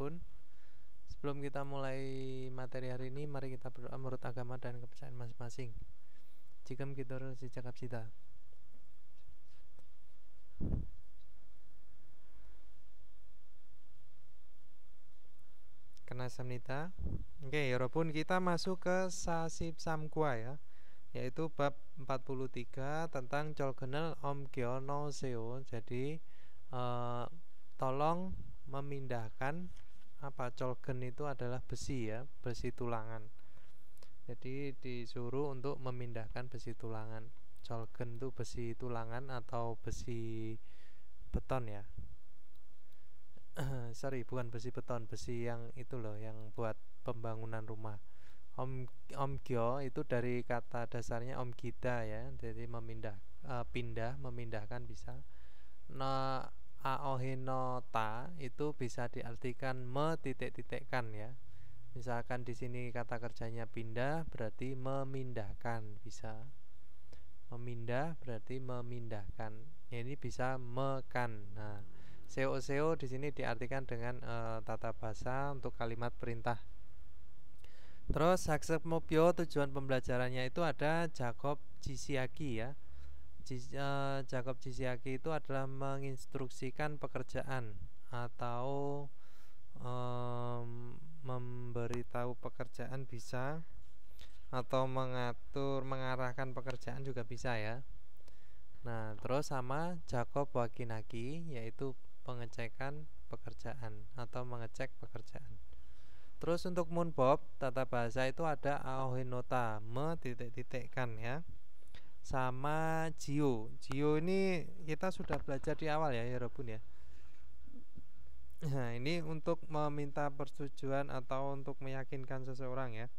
Yorobun. Sebelum kita mulai materi hari ini, mari kita berdoa menurut agama dan kepercayaan masing-masing. Jikam kita si cakap cita. Kena samnita. Oke, Yorobun, kita masuk ke Sasib Samkwa ya, yaitu bab 43 tentang Cholgenel Omgyono Seo. Jadi tolong memindahkan Cholgen itu adalah besi ya, besi tulangan. Jadi disuruh untuk memindahkan besi tulangan. Cholgen itu besi tulangan atau besi beton ya. Sorry, bukan besi beton, besi yang itu loh, yang buat pembangunan rumah. Omgyo itu dari kata dasarnya omgida ya, jadi memindahkan bisa. Aohenota itu bisa diartikan titik-titikkan ya. Misalkan di sini kata kerjanya pindah, berarti memindahkan, bisa. Memindah berarti memindahkan. Ini bisa mekan. Nah, seo di sini diartikan dengan tata bahasa untuk kalimat perintah. Terus Saksep Mobyo, tujuan pembelajarannya itu ada Jacob Chishiaki ya. Jacob Chishiaki itu adalah menginstruksikan pekerjaan atau memberitahu pekerjaan bisa, atau mengarahkan pekerjaan juga bisa ya. Nah, terus sama Jacob Wakinaki, yaitu pengecekan pekerjaan atau mengecek pekerjaan. Terus untuk Munbob, tata bahasa itu ada Aohenota, titik-titikkan ya. Sama Jio ini kita sudah belajar di awal ya Yorobun ya. Nah, ini untuk meminta persetujuan atau untuk meyakinkan seseorang ya.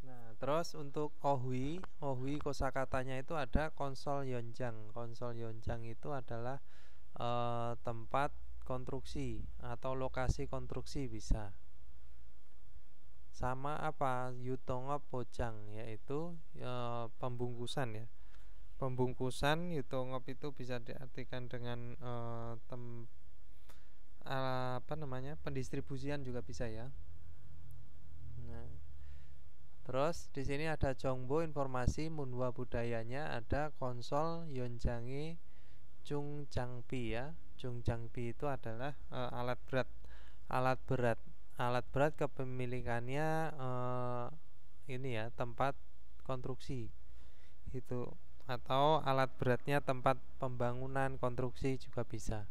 Nah, terus untuk Ohwi kosakatanya itu ada konsol yonjang. Konsol yonjang itu adalah tempat konstruksi atau lokasi konstruksi bisa. Sama Yutongop Pojang, yaitu pembungkusan ya. Pembungkusan Yutongop itu bisa diartikan dengan pendistribusian juga bisa ya. Nah, terus di sini ada Jongbo informasi Munhwa budayanya, ada konsol Yonjangi Chungjangbi ya. Chungjangbi itu adalah alat berat kepemilikannya ini ya, tempat konstruksi itu, atau alat beratnya tempat pembangunan konstruksi juga bisa.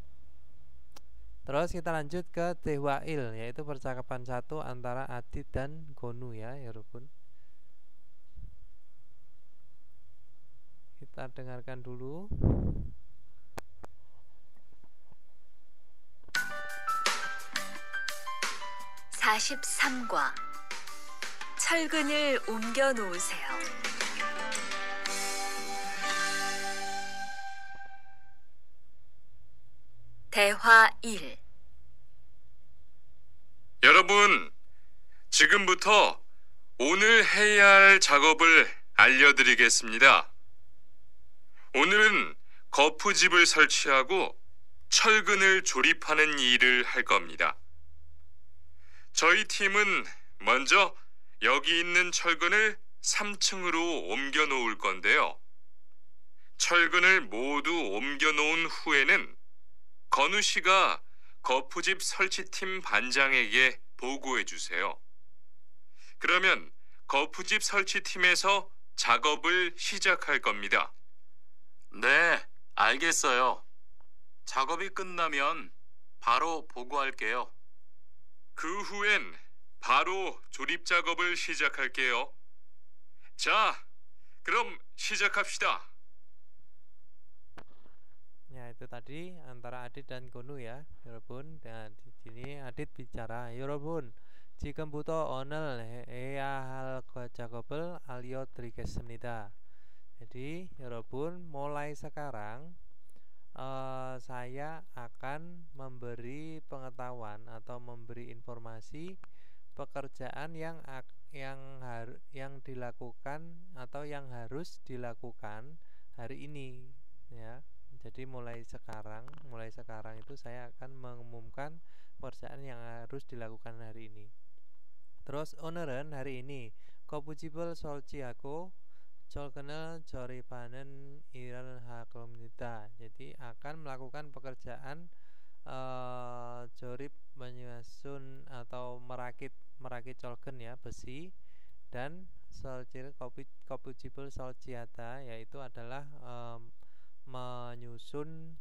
Terus kita lanjut ke Tehwail, yaitu percakapan satu antara Adit dan Gonu ya Yorobun. Kita dengarkan dulu. 43과 철근을 옮겨 놓으세요. 대화 1. 여러분, 지금부터 오늘 해야 할 작업을 알려드리겠습니다. 오늘은 거푸집을 설치하고 철근을 조립하는 일을 할 겁니다. 저희 팀은 먼저 여기 있는 철근을 3층으로 옮겨 놓을 건데요. 철근을 모두 옮겨 놓은 후에는 건우 씨가 거푸집 설치팀 반장에게 보고해 주세요. 그러면 거푸집 설치팀에서 작업을 시작할 겁니다. 네, 알겠어요. 작업이 끝나면 바로 보고할게요. 그 후엔 바로 조립 작업을 시작할게요. 자, 그럼 시작합시다. Ya, itu tadi antara Adit dan Gonu ya, Yorobun. Dan di sini Adit bicara, "Yorobun, 지금부터 오늘 해야 할 작업을 알려드리겠습니다." Jadi, Yorobun, mulai sekarang saya akan memberi pengetahuan atau memberi informasi pekerjaan yang dilakukan atau yang harus dilakukan hari ini ya. Jadi mulai sekarang itu saya akan mengumumkan pekerjaan yang harus dilakukan hari ini. Terus 오늘은 hari ini 거부집을 설치하고 철근을 조립하는 일을 할 겁니다. Jadi akan melakukan pekerjaan jorib menyusun atau merakit colgen ya, besi, dan solcir kopujibel solciata yaitu adalah menyusun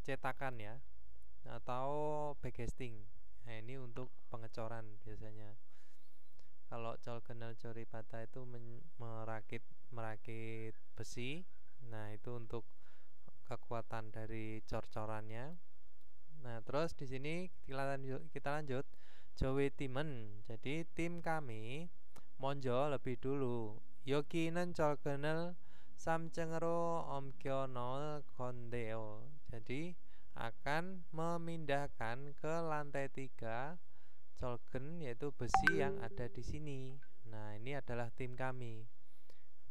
cetakan ya, atau backcasting. Nah, ini untuk pengecoran biasanya. Kalau colgenal coripata itu merakit besi. Nah, itu untuk kekuatan dari cor-corannya. Nah, terus di sini kita lanjut. Jowe timen. Jadi tim kami 먼저 lebih dulu. 여기는 철근을 3층으로 옮겨 놓을 건데요. Jadi akan memindahkan ke lantai 3 colgen, yaitu besi yang ada di sini. Nah, ini adalah tim kami.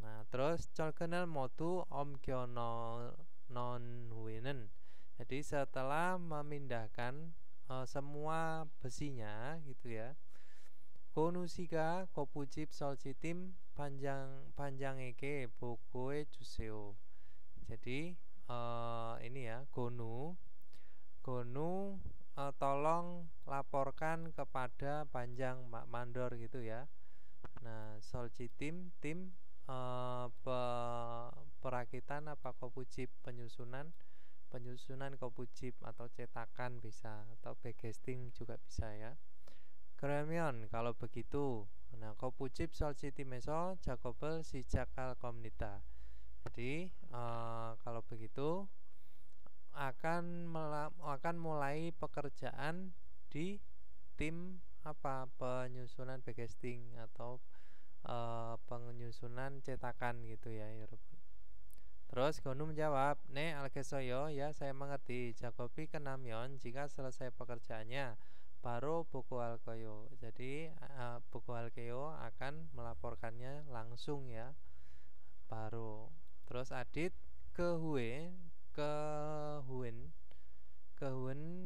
Nah, terus 철근을 모두 옮겨 놓은 후에는, jadi setelah memindahkan semua besinya gitu ya, 고누시가 거부집 설치팀 반장에게 보고해 주세요. Jadi ini ya, Gonu tolong laporkan kepada panjang mandor gitu ya. Nah, 설치팀 tim perakitan apa kopujib, penyusunan kopujib atau cetakan bisa, atau backcasting juga bisa ya. 그러면 kalau begitu, nah kopujib 설치팀에서 작업을 시작할 겁니다. Jadi kalau begitu akan mulai pekerjaan di tim apa, penyusunan backcasting atau penyusunan cetakan gitu ya, Terus Gonu menjawab, "네, 알겠어요. Ya, saya mengerti. 작업이 끝나면 jika selesai pekerjaannya baru 보고할 거요." Jadi 보고할 거요 akan melaporkannya langsung ya. Baru. Terus Adit kehuen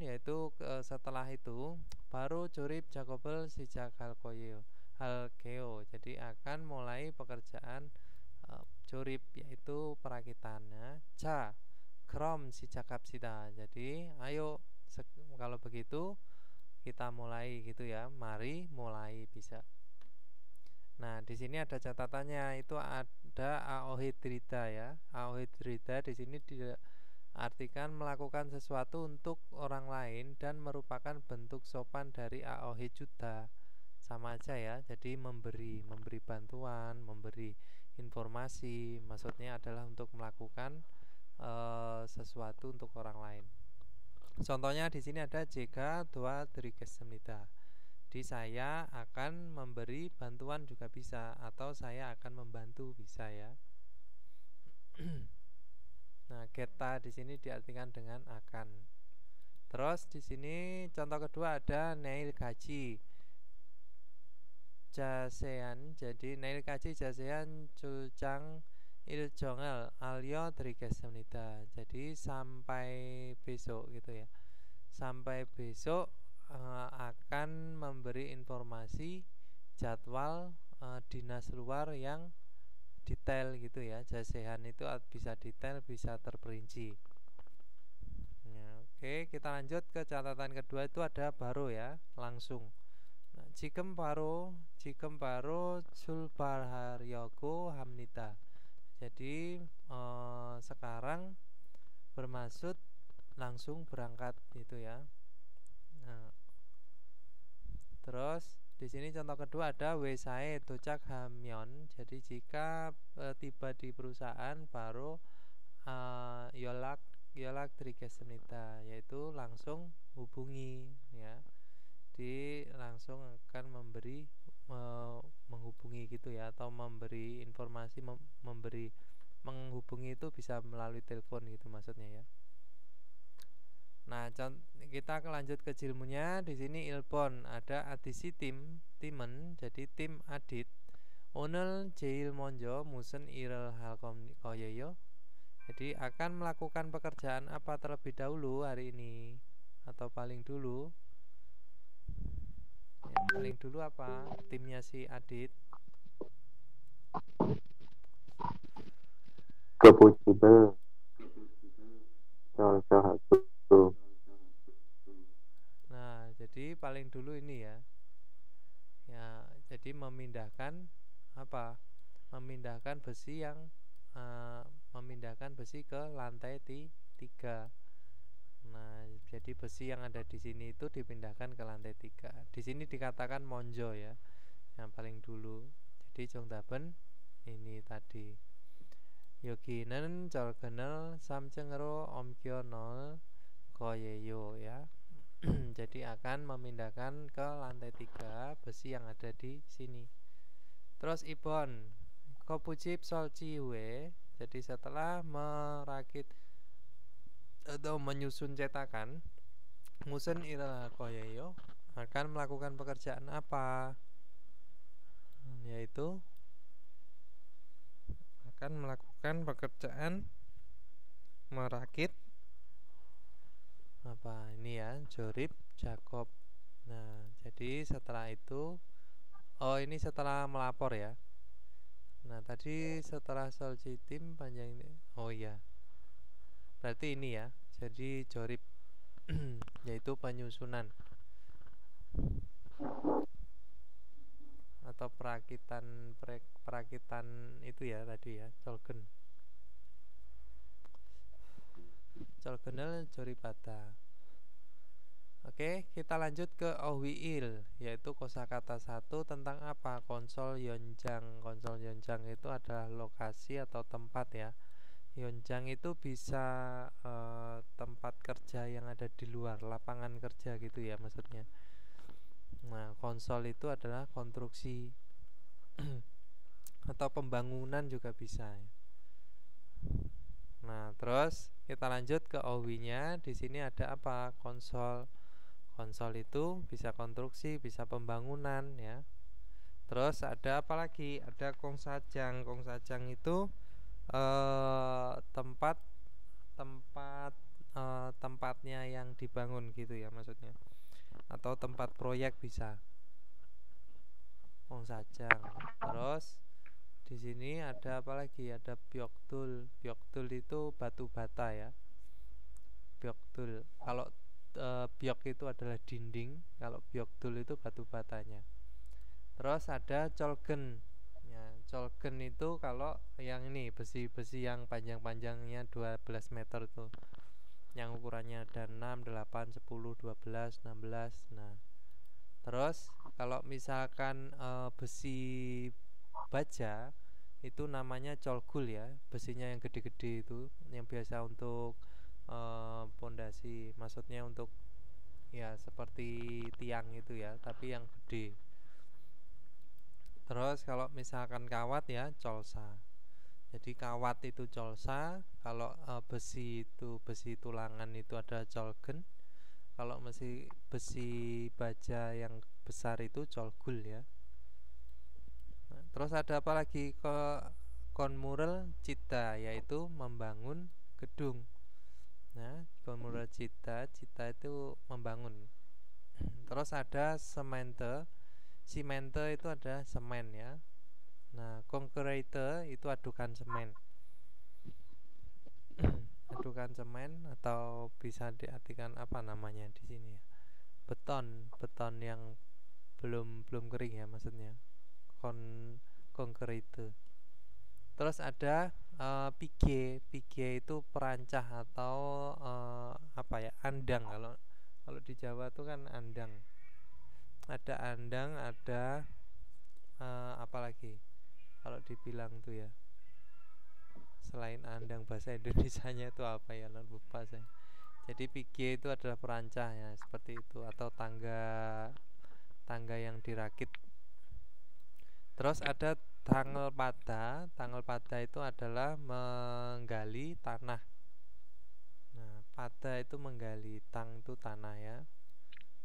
yaitu setelah itu baru 조립 작업을 시작할 거예요. Jadi akan mulai pekerjaan jorib yaitu perakitannya. 자, 그럼 시작합시다. Jadi ayo kalau begitu kita mulai gitu ya. Mari mulai bisa. Nah, di sini ada catatannya, itu ada aohidrida ya. Aohidrida di sini diartikan melakukan sesuatu untuk orang lain dan merupakan bentuk sopan dari aohijuda. Sama aja ya. Jadi memberi bantuan, memberi informasi, maksudnya adalah untuk melakukan sesuatu untuk orang lain. Contohnya di sini ada jika doa 드리겠습니다. Jadi saya akan memberi bantuan juga bisa, atau saya akan membantu bisa ya. Nah, kita di sini diartikan dengan akan. Terus di sini contoh kedua ada neil gaji 자세한. Jadi 내일까지 자세한 출장 일정을 알려드리겠습니다. Jadi sampai besok gitu ya. Sampai besok akan memberi informasi jadwal dinas luar yang detail gitu ya. Jasehan itu bisa detail, bisa terperinci. Nah, oke, kita lanjut ke catatan kedua, itu ada baru ya, langsung. Nah, 지금 바로 출발하려고 합니다. Jadi sekarang bermaksud langsung berangkat gitu ya. Nah, terus di sini contoh kedua ada wesae 도착하면. Jadi jika tiba di perusahaan baru 연락드리겠습니다, yaitu langsung hubungi ya. Langsung akan menghubungi gitu ya, atau memberi informasi, menghubungi itu bisa melalui telepon gitu maksudnya ya. Nah, kita lanjut ke jilmunya. Di sini ilpon ada adisi timen, jadi tim adit. 오늘 제일 먼저 무슨 일을 할 거예요? Jadi akan melakukan pekerjaan apa terlebih dahulu hari ini, atau paling dulu? Ya, paling dulu apa? Timnya si Adit. Kepujible salah satu. Nah, jadi paling dulu ini ya. Ya, jadi memindahkan apa? Memindahkan besi yang memindahkan besi ke lantai 3. Nah, jadi besi yang ada di sini itu dipindahkan ke lantai 3. Di sini dikatakan monjo ya, yang paling dulu. Jadi Jongdaben ini tadi. Yogi는 절근을 3층으로 옮겨놓을 거예요 ya. Jadi akan memindahkan ke lantai 3 besi yang ada di sini. Terus Ibon Kopujib Solciwe. Jadi setelah merakit atau menyusun cetakan, musen ira koyeyo akan melakukan pekerjaan apa? Yaitu akan melakukan pekerjaan merakit apa ini ya, jorib Jakob. Nah, jadi setelah itu, oh ini setelah melapor ya. Nah, tadi setelah solcitim panjang ini. Oh iya. Berarti ini ya. Jadi jorib yaitu penyusunan atau perakitan itu ya tadi ya, colgenel joribata. Oke, kita lanjut ke Ohwiil, yaitu kosakata 1 tentang apa? Konsol Yonjang. Konsol Yonjang itu adalah lokasi atau tempat ya. Yonjang itu bisa tempat kerja yang ada di luar, lapangan kerja gitu ya maksudnya. Nah, konsol itu adalah konstruksi atau pembangunan juga bisa ya. Nah, terus kita lanjut ke Owi-nya. Di sini ada apa? Konsol. Konsol itu bisa konstruksi, bisa pembangunan ya. Terus ada apa lagi? Ada kongsajang. Kongsajang itu tempatnya yang dibangun gitu ya maksudnya. Atau tempat proyek bisa. Kongsajang. Terus di sini ada apa lagi? Ada byokdul. Byokdul itu batu bata ya. Byokdul. Kalau byok itu adalah dinding, kalau byokdul itu batu batanya. Terus ada colgen. Ya, colgen itu kalau yang ini besi-besi yang panjang-panjangnya 12 meter tuh. Yang ukurannya ada 6, 8, 10, 12, 16. Nah, terus kalau misalkan besi baja itu namanya colgul ya, besinya yang gede-gede itu, yang biasa untuk pondasi, maksudnya untuk ya seperti tiang itu ya, tapi yang gede. Terus kalau misalkan kawat ya colsa. Jadi kawat itu colsa, kalau besi tulangan itu ada colgen. Kalau besi baja yang besar itu colgul ya. Nah, terus ada apa lagi? Konmurel cita, yaitu membangun gedung. Nah, konmurel cita itu membangun. Terus ada semente. Simente itu ada semen ya. Nah, concrete itu adukan semen. Adukan semen atau bisa diartikan apa namanya di sini ya? Beton yang belum kering ya maksudnya. Concrete. Terus ada pige itu perancah atau apa ya, andang. Kalau di Jawa tuh kan andang. Ada andang, ada apa lagi kalau dibilang tuh ya, selain andang bahasa Indonesianya itu apa ya, lupa saya. Jadi pige itu adalah perancah ya, seperti itu, atau tangga yang dirakit. Terus ada tangel pada itu adalah menggali tanah. Nah, pada itu menggali, tang itu tanah ya.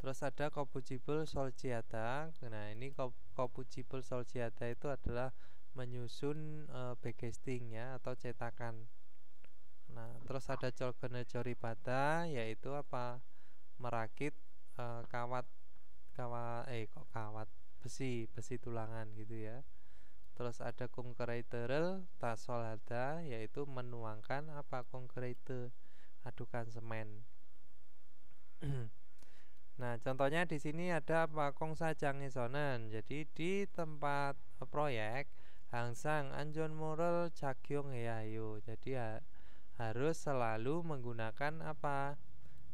Terus ada kopujibel solciata. Nah, ini kopujibel solciata itu adalah menyusun backcasting ya, atau cetakan. Nah, terus ada colgene coribata, yaitu apa? Merakit kawat kawat besi tulangan gitu ya. Terus ada kongkreiterel tasolada, yaitu menuangkan apa? Kongkreite, adukan semen. Nah, contohnya di sini ada apa? Kongsa jangisonen. Jadi di tempat proyek hangsang anjon moral cakyong heayo. Jadi harus selalu menggunakan apa?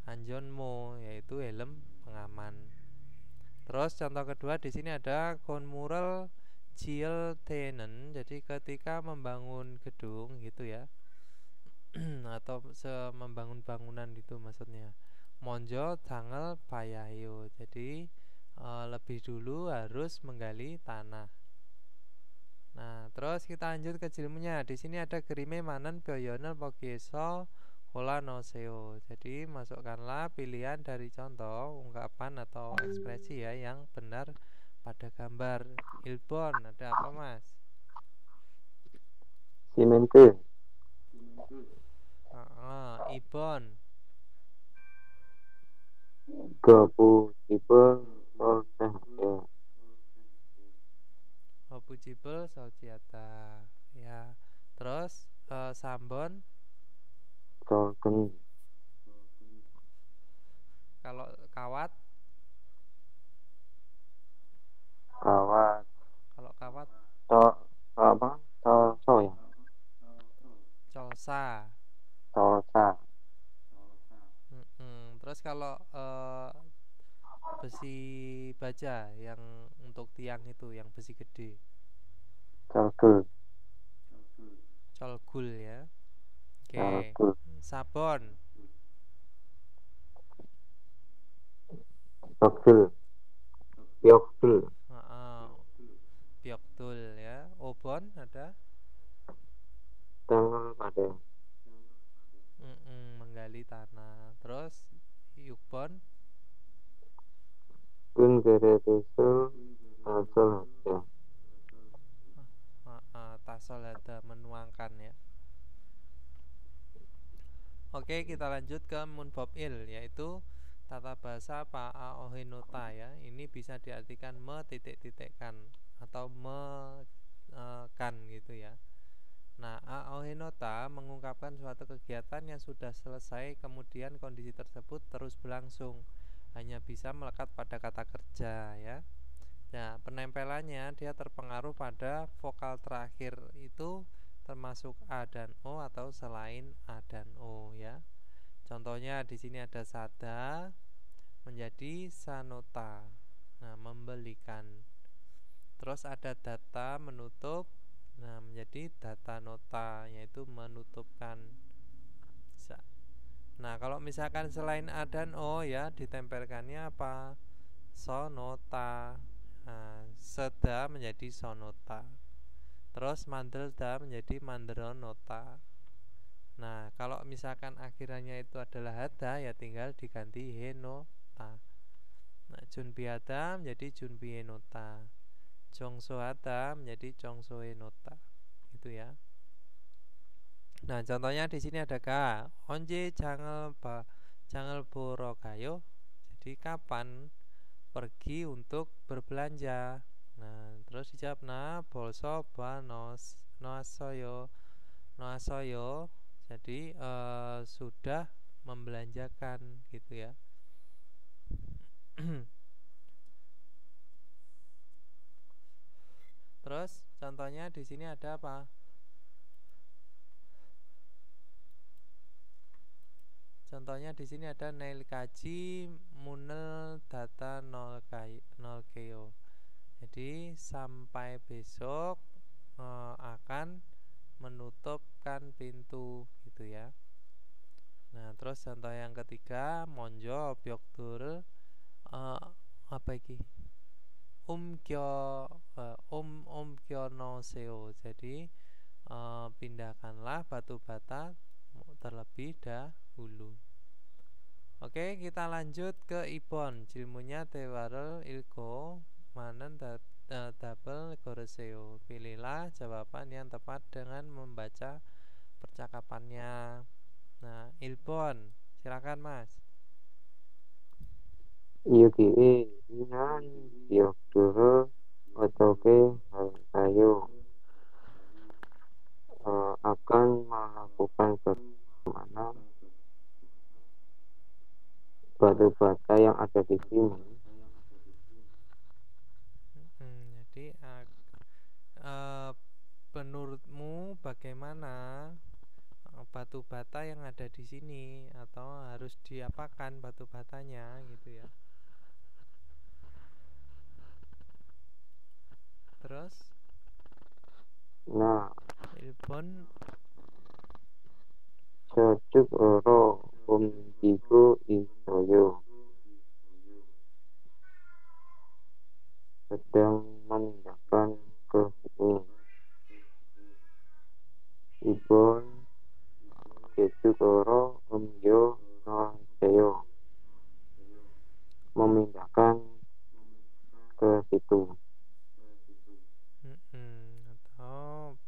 Anjonmo, yaitu helm pengaman. Terus contoh kedua di sini ada konmural tenen. Jadi ketika membangun gedung gitu ya. Atau membangun bangunan itu maksudnya. Monjo tanggal payayo. Jadi lebih dulu harus menggali tanah. Nah, terus kita lanjut ke jilmunya. Di sini ada gerime manen pyoyonel pokieso kola noseo. Jadi masukkanlah pilihan dari contoh ungkapan atau ekspresi ya yang benar pada gambar. Ilbon, ada apa mas? 시멘트, Ibon, 거부, 집을, 설치하여, Pujibel Solciata. Ya. Terus Sambon, 적은, kalau kawat, 가와, kalau kawat apa? Soya, colsa. sosa, Terus kalau besi baja yang untuk tiang itu, yang besi gede, 절글, colgul ya. Oke. 절글, Sabon, 벽줄, 벽줄, bioktul ya. Obon ada. 땅을 파대, Menggali tanah. Terus yukbon, 끈들에 대해서 설치하여, tasolada, menuangkan ya. Oke, kita lanjut ke munbob'il, yaitu tata bahasa pa'aohinota ya. Ini bisa diartikan me-titik-titikkan atau kan gitu ya. Nah, aohinota mengungkapkan suatu kegiatan yang sudah selesai, kemudian kondisi tersebut terus berlangsung, hanya bisa melekat pada kata kerja ya. Nah, penempelannya dia terpengaruh pada vokal terakhir itu termasuk A dan O atau selain A dan O ya. Contohnya di sini ada sada menjadi sanota. Nah, membelikan. Terus ada data menutup. Nah, menjadi data nota, yaitu menutupkan. Nah, kalau misalkan selain A dan O ya, ditempelkannya apa? Sonota. Nah, seda menjadi sonota. Terus mandelda menjadi mandronota. Nah, kalau misalkan akhirannya itu adalah hada, ya tinggal diganti henota. Nah, junbiada menjadi junbienota. Jongsohata menjadi jongsoenota. Itu ya. Nah, contohnya di sini ada ka. Onje jangal borokayo. Jadi kapan pergi untuk berbelanja? Nah, terus dijawab bolso banos noasoyo. Jadi sudah membelanjakan gitu ya. Terus contohnya di sini ada apa? Contohnya di sini ada nail kaji munel data 0 keo. Jadi sampai besok akan menutupkan pintu gitu ya. Nah, terus contoh yang ketiga monjo byokdur apa iki? Umkyo no seo. Jadi pindahkanlah batu bata terlebih dahulu. Oke, kita lanjut ke ibon. Jilmunya tewarel ilko manen double goreseo. Pilihlah jawaban yang tepat dengan membaca percakapannya. Nah, Ilbon, silakan Mas. 여기에 있는 지역들을 어떻게 할까요? akan melakukan bagaimana batu bata yang ada di sini. Jadi menurutmu bagaimana batu bata yang ada di sini, atau harus diapakan batu batanya gitu ya. Terus Nah, Ilbon, 저쪽으로 옮기고 있어요. sedang memindahkan ke sini. 이번 제주도로 옮겨주세요. memindahkan ke situ. atau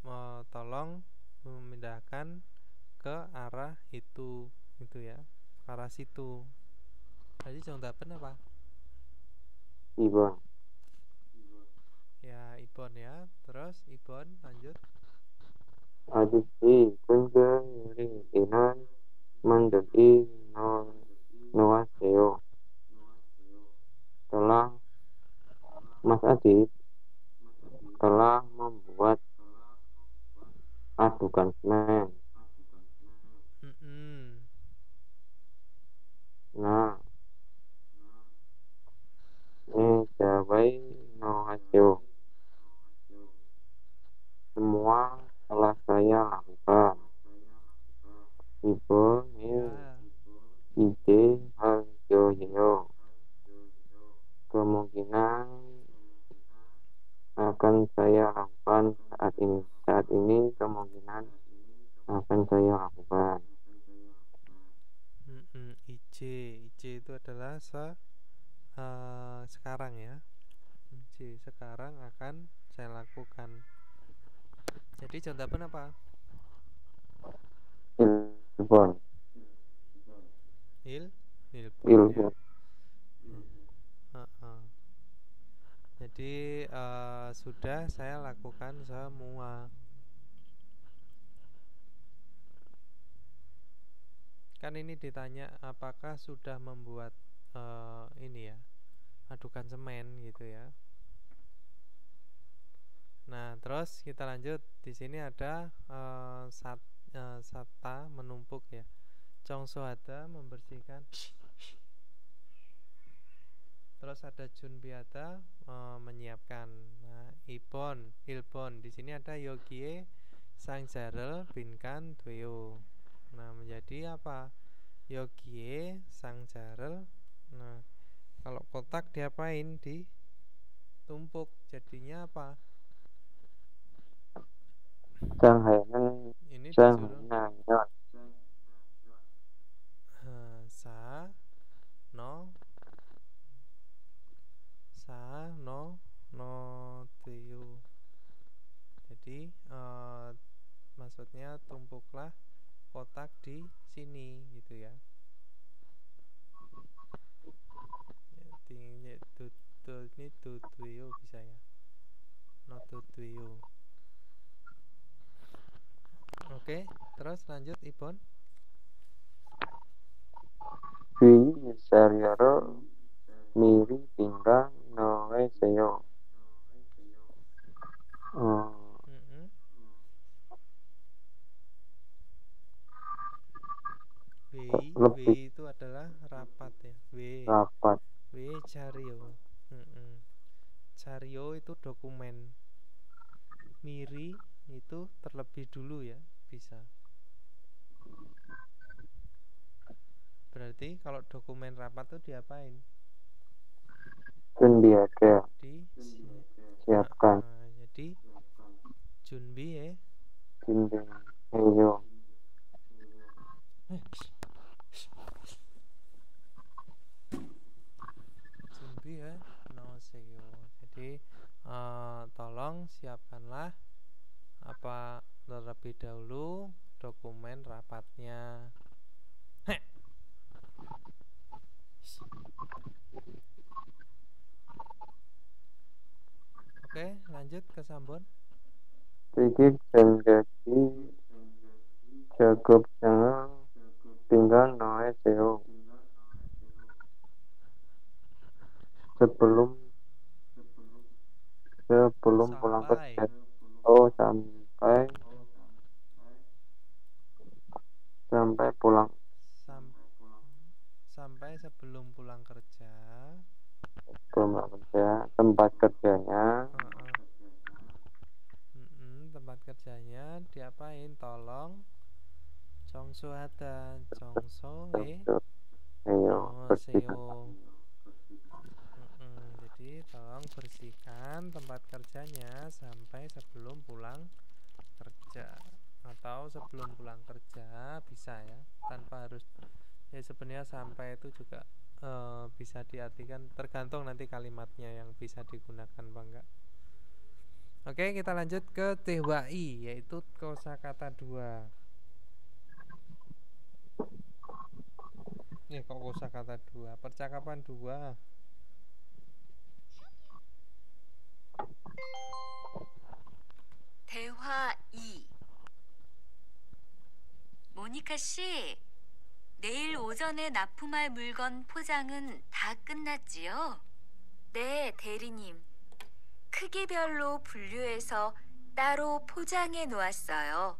tolong memindahkan ke arah itu gitu ya, arah situ. Jadi 정답은 apa? 2번. Ya, Ibon ya. Terus Ibon lanjut. 아저씨, 근데 우리는 mandiri 놓았어요. Mas Adit telah membuat adukan semen. Nah, Jawai Nohaseo. Semua telah saya lakukan. Ibu ide Harjoyo. Kemungkinan akan saya lakukan saat ini. Saat ini kemungkinan akan saya lakukan. IC itu adalah sekarang ya. IC sekarang akan saya lakukan. Jadi contohnya apa? Ilbon. Ilbon ya. Jadi sudah saya lakukan semua. Kan ini ditanya apakah sudah membuat ini ya, adukan semen gitu ya. Nah, terus kita lanjut. Di sini ada sata menumpuk ya. Chongsohada membersihkan. Terus ada Junbiata menyiapkan. Nah, Ilbon. Di sini ada Yogie Sangjarel Binkan Dweo. Nah, menjadi apa? Yogie Sangjarel. Nah, kalau kotak diapain? Ditumpuk. Jadinya apa? Ini disuruh no teo. Jadi maksudnya tumpuklah kotak di sini gitu ya. Ini tutuyo bisa ya. No tutuyo. Oke, terus lanjut Ibon. Sariaro miri tinggal noeseo. W itu adalah rapat ya. Rapat. W cario. Cario itu dokumen. Miri itu terlebih dulu ya, bisa. Berarti kalau dokumen rapat tuh diapain? Junbiada. Siapkan. Jadi Junbi ya. Junbi heyo. Junbi ya. No seyo. Jadi tolong siapkanlah apa terlebih dahulu dokumen rapatnya Heh. Oke, lanjut ke Sambon. Titik janji Jacob jangan tinggal Noe Seo sebelum pulang Sampai. kerja. Oh, sampai pulang Sam- sampai sebelum pulang kerja. tempat kerjanya. Tempat kerjanya diapain? Tolong Jongso Hada, Jongso Ayo bersihkan. Seo. Jadi tolong bersihkan tempat kerjanya sampai sebelum pulang kerja, atau sebelum pulang kerja bisa ya, tanpa harus ya. Sebenarnya sampai itu juga bisa diartikan, tergantung nanti kalimatnya yang bisa digunakan apa enggak. Oke, kita lanjut ke tehwai, yaitu kosakata 2. Kok kosakata 2? Percakapan 2. 대화 2. 모니카 씨, 내일 오전에 납품할 물건 포장은 다 끝났지요? 네, 대리님. 크기별로 분류해서 따로 포장해 놓았어요.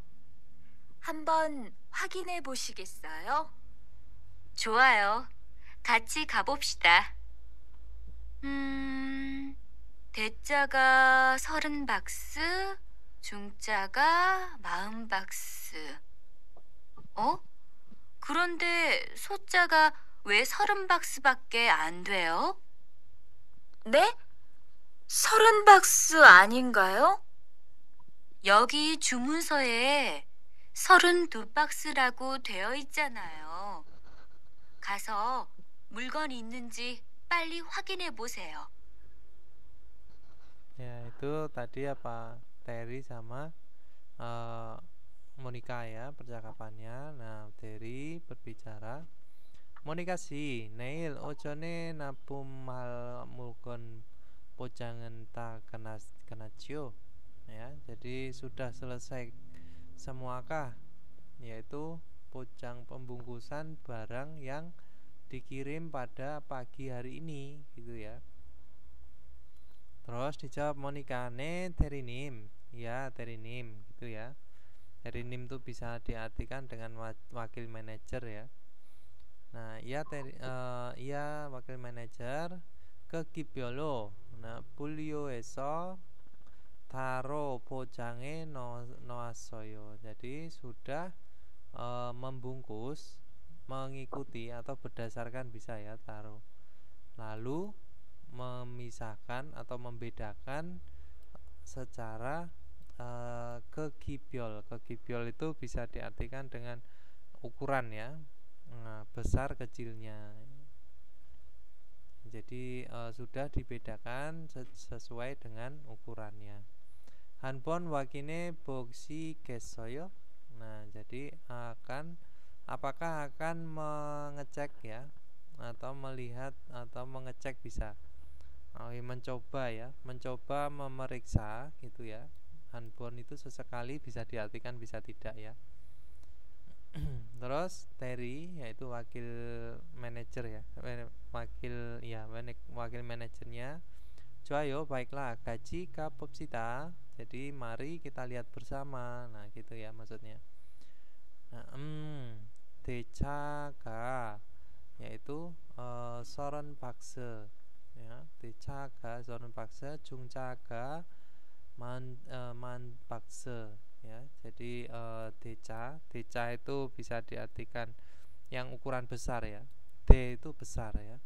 한번 확인해 보시겠어요? 좋아요. 같이 가봅시다. 대자가 30박스, 중자가 40박스. 그런데 소자가 왜 30박스밖에 안 돼요? 네? 30박스 아닌가요? 여기 주문서에 32박스라고 되어 있잖아요. 가서 물건 있는지 빨리 확인해 보세요. Ya, itu tadi apa? Terry sama Monica ya percakapannya. Nah, Terry berbicara, Monica sih, Neil ojone napum mulkon pojangan ta kenaccio ya. Jadi sudah selesai semuakah, yaitu pojang pembungkusan barang yang dikirim pada pagi hari ini gitu ya. Terus dijawab Monica, ne terinim, ya terinim gitu ya. Terinim itu bisa diartikan dengan wakil manajer ya. Nah, iya wakil manajer ke Kibyolo. Nah, pulioeso taro pojange noasoyo. Jadi sudah membungkus, mengikuti atau berdasarkan bisa ya taruh. Lalu memisahkan atau membedakan secara kegibyol. Kegibyol itu bisa diartikan dengan ukuran ya, besar kecilnya. Jadi sudah dibedakan sesuai dengan ukurannya. Hanpon wakine boksi gesoyo. Nah, jadi apakah akan mengecek ya, atau melihat atau mengecek bisa. Mencoba ya, mencoba memeriksa gitu ya. Hanpon itu sesekali bisa diartikan bisa tidak ya. Terus Terry yaitu wakil manajer ya, wakil manajernya. Joayo, baiklah, gaji kapopsita. Jadi mari kita lihat bersama. Nah, gitu ya maksudnya. Nah, decaga yaitu soron pakse ya. Decaga soron pakse, jungcaga man pakse ya. Jadi deca itu bisa diartikan yang ukuran besar ya. D itu besar ya.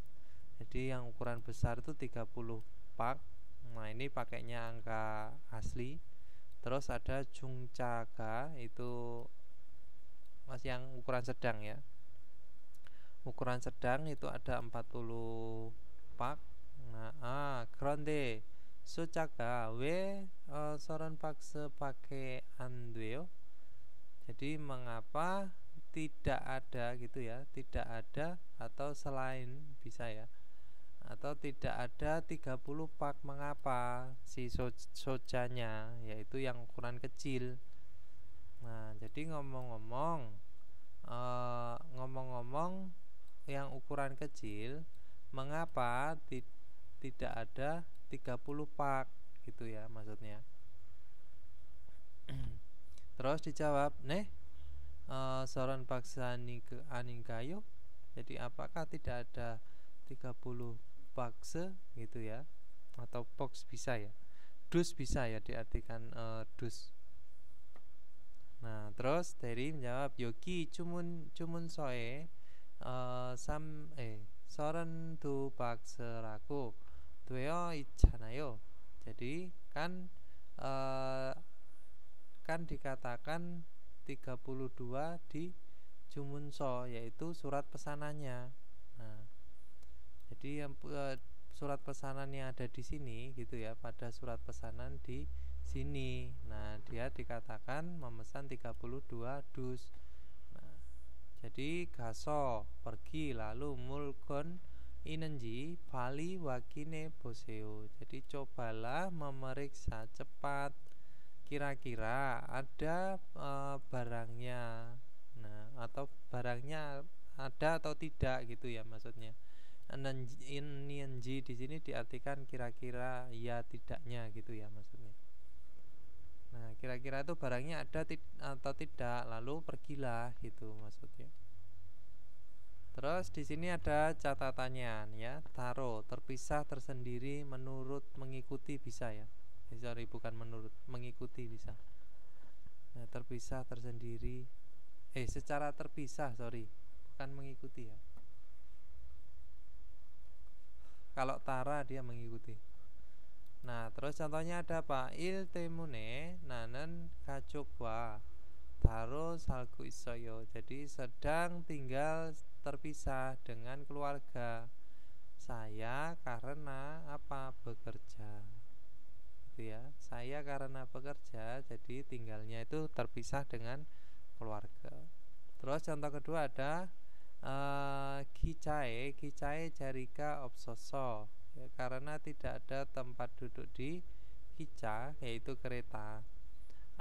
Jadi yang ukuran besar itu 30 pak. Nah, ini pakainya angka asli. Terus ada jungcaga itu yang ukuran sedang ya. Ukuran sedang itu ada 40 pak. Nah, kronde sucaga we soron pakse pakai andweo. Jadi mengapa tidak ada gitu ya, tidak ada atau selain bisa ya, atau tidak ada 30 pak. Mengapa? Si sojanya yaitu yang ukuran kecil. Nah, jadi ngomong-ngomong yang ukuran kecil, mengapa tidak ada 30 pak gitu ya maksudnya. Terus dijawab, soran paksa aningkayo. Jadi apakah tidak ada 30 pakse gitu ya, atau box bisa ya, dus bisa ya diartikan dus. Nah, terus Terry menjawab, yogi cumun soe soran du pakseraku tueo 있잖아요. Jadi kan dikatakan 32 di Jumunso, yaitu surat pesanannya. Nah, jadi surat pesanan yang ada di sini gitu ya, pada surat pesanan di sini. Nah, dia dikatakan memesan 32 dus. Nah, jadi gaso pergi, lalu mulgon inenji pali wakine boseo. Jadi cobalah memeriksa cepat, kira-kira ada barangnya. Nah, atau barangnya ada atau tidak gitu ya maksudnya. Inenji di sini diartikan kira-kira ya tidaknya gitu ya maksudnya. Nah, kira-kira itu barangnya ada atau tidak, lalu pergilah gitu maksudnya. Terus di sini ada catatannya ya, taro terpisah tersendiri menurut mengikuti bisa ya. Sorry, bukan menurut, mengikuti bisa. Nah, terpisah tersendiri, secara terpisah, sorry, bukan mengikuti ya. Kalau tara dia mengikuti. Nah, terus contohnya ada apa? Il temune nanen kacokwa taro salku isoyo. Jadi sedang tinggal terpisah dengan keluarga saya karena apa? Bekerja. Gitu ya. Saya karena bekerja, jadi tinggalnya itu terpisah dengan keluarga. Terus contoh kedua ada kicae jarika opsoso ya, karena tidak ada tempat duduk di kica yaitu kereta.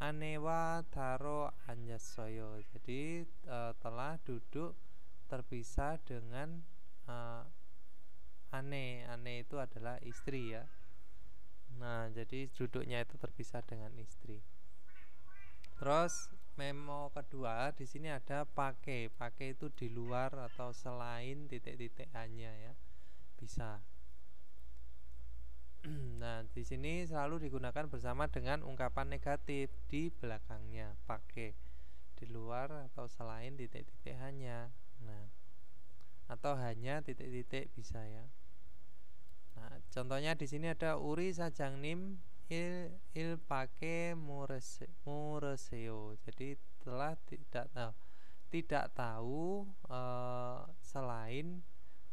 Anewa taro anjasoyo, jadi telah duduk terpisah dengan ane itu adalah istri ya. Nah, jadi duduknya itu terpisah dengan istri. Terus memo kedua di sini ada pakai itu di luar atau selain titik-titik hanya ya, bisa. Nah, di sini selalu digunakan bersama dengan ungkapan negatif di belakangnya, pakai di luar atau selain titik-titik hanya. Nah, atau hanya titik-titik bisa ya. Nah, contohnya di sini ada uri sajangnim il pake mureseo. Jadi telah tidak tahu selain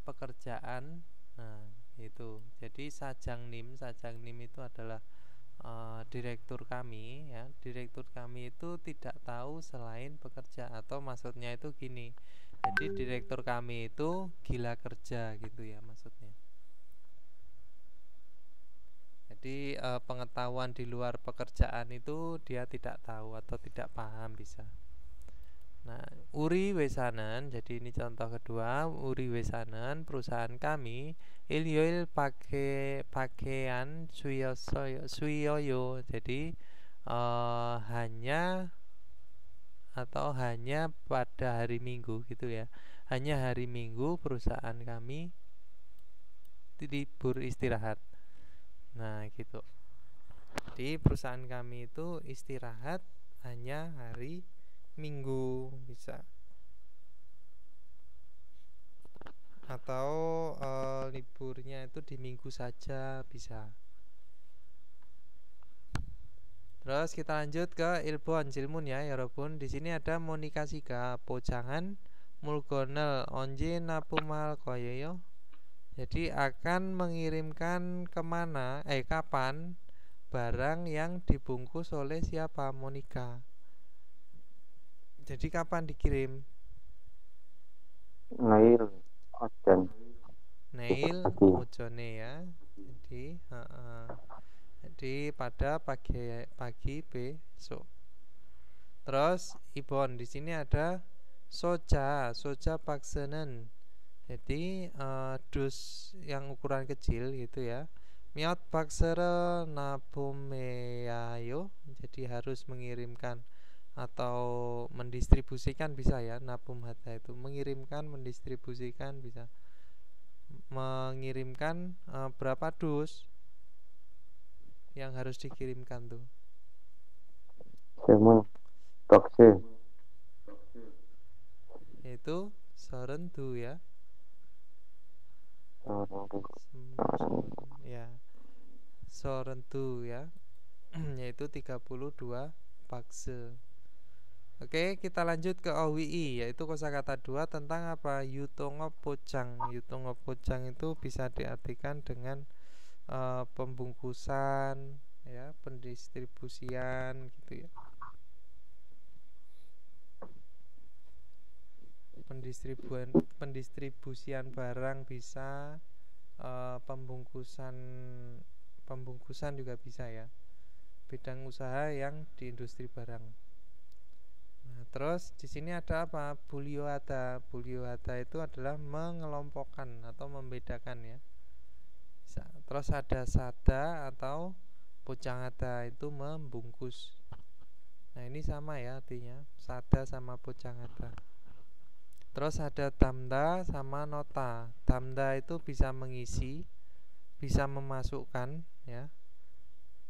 pekerjaan. Nah, itu. Jadi sajangnim itu adalah direktur kami ya. Direktur kami itu tidak tahu selain pekerja, atau maksudnya itu gini. Jadi direktur kami itu gila kerja gitu ya maksudnya. Jadi pengetahuan di luar pekerjaan itu dia tidak tahu atau tidak paham bisa. Nah, uri wesanan, jadi ini contoh kedua, uri wesanan perusahaan kami ilyoil pakaian suyoyo. Jadi hanya pada hari Minggu gitu ya. Hanya hari Minggu perusahaan kami libur istirahat. Nah, gitu. Di perusahaan kami itu istirahat hanya hari Minggu bisa. Atau liburnya itu di Minggu saja bisa. Terus kita lanjut ke ilmuwan jilmun ya, 여러분. Di sini ada monikasiga pojangan mulgonel onje napumal koyeyo. Jadi akan mengirimkan kemana, kapan barang yang dibungkus oleh siapa? Monika. Jadi kapan dikirim? Nail ojan Nail pagi. ojone ya. Jadi pada pagi besok. Terus Ibon di sini ada soja paksenen. Jadi dus yang ukuran kecil gitu ya. Miot baksere nabumeayo. Jadi harus mengirimkan atau mendistribusikan bisa ya. Nabum hata itu mengirimkan, mendistribusikan bisa. Mengirimkan berapa dus yang harus dikirimkan tuh? Semun Tokse Yaitu sorendu ya. Ya. Sorendu ya. Yaitu 32 bakse. Oke, kita lanjut ke OWI, yaitu kosakata 2 tentang apa? Yutongo pocang. Yutongo pocang itu bisa diartikan dengan pembungkusan ya, pendistribusian gitu ya. Pendistribusian barang bisa, pembungkusan juga bisa ya. Bidang usaha yang di industri barang. Nah, terus di sini ada apa? Buliohata. Buliohata itu adalah mengelompokkan atau membedakan ya. Terus ada sada atau pocangata itu membungkus. Nah, ini sama ya artinya, sada sama pocangata. Terus ada tamda sama nota. Tamda itu bisa mengisi, bisa memasukkan ya.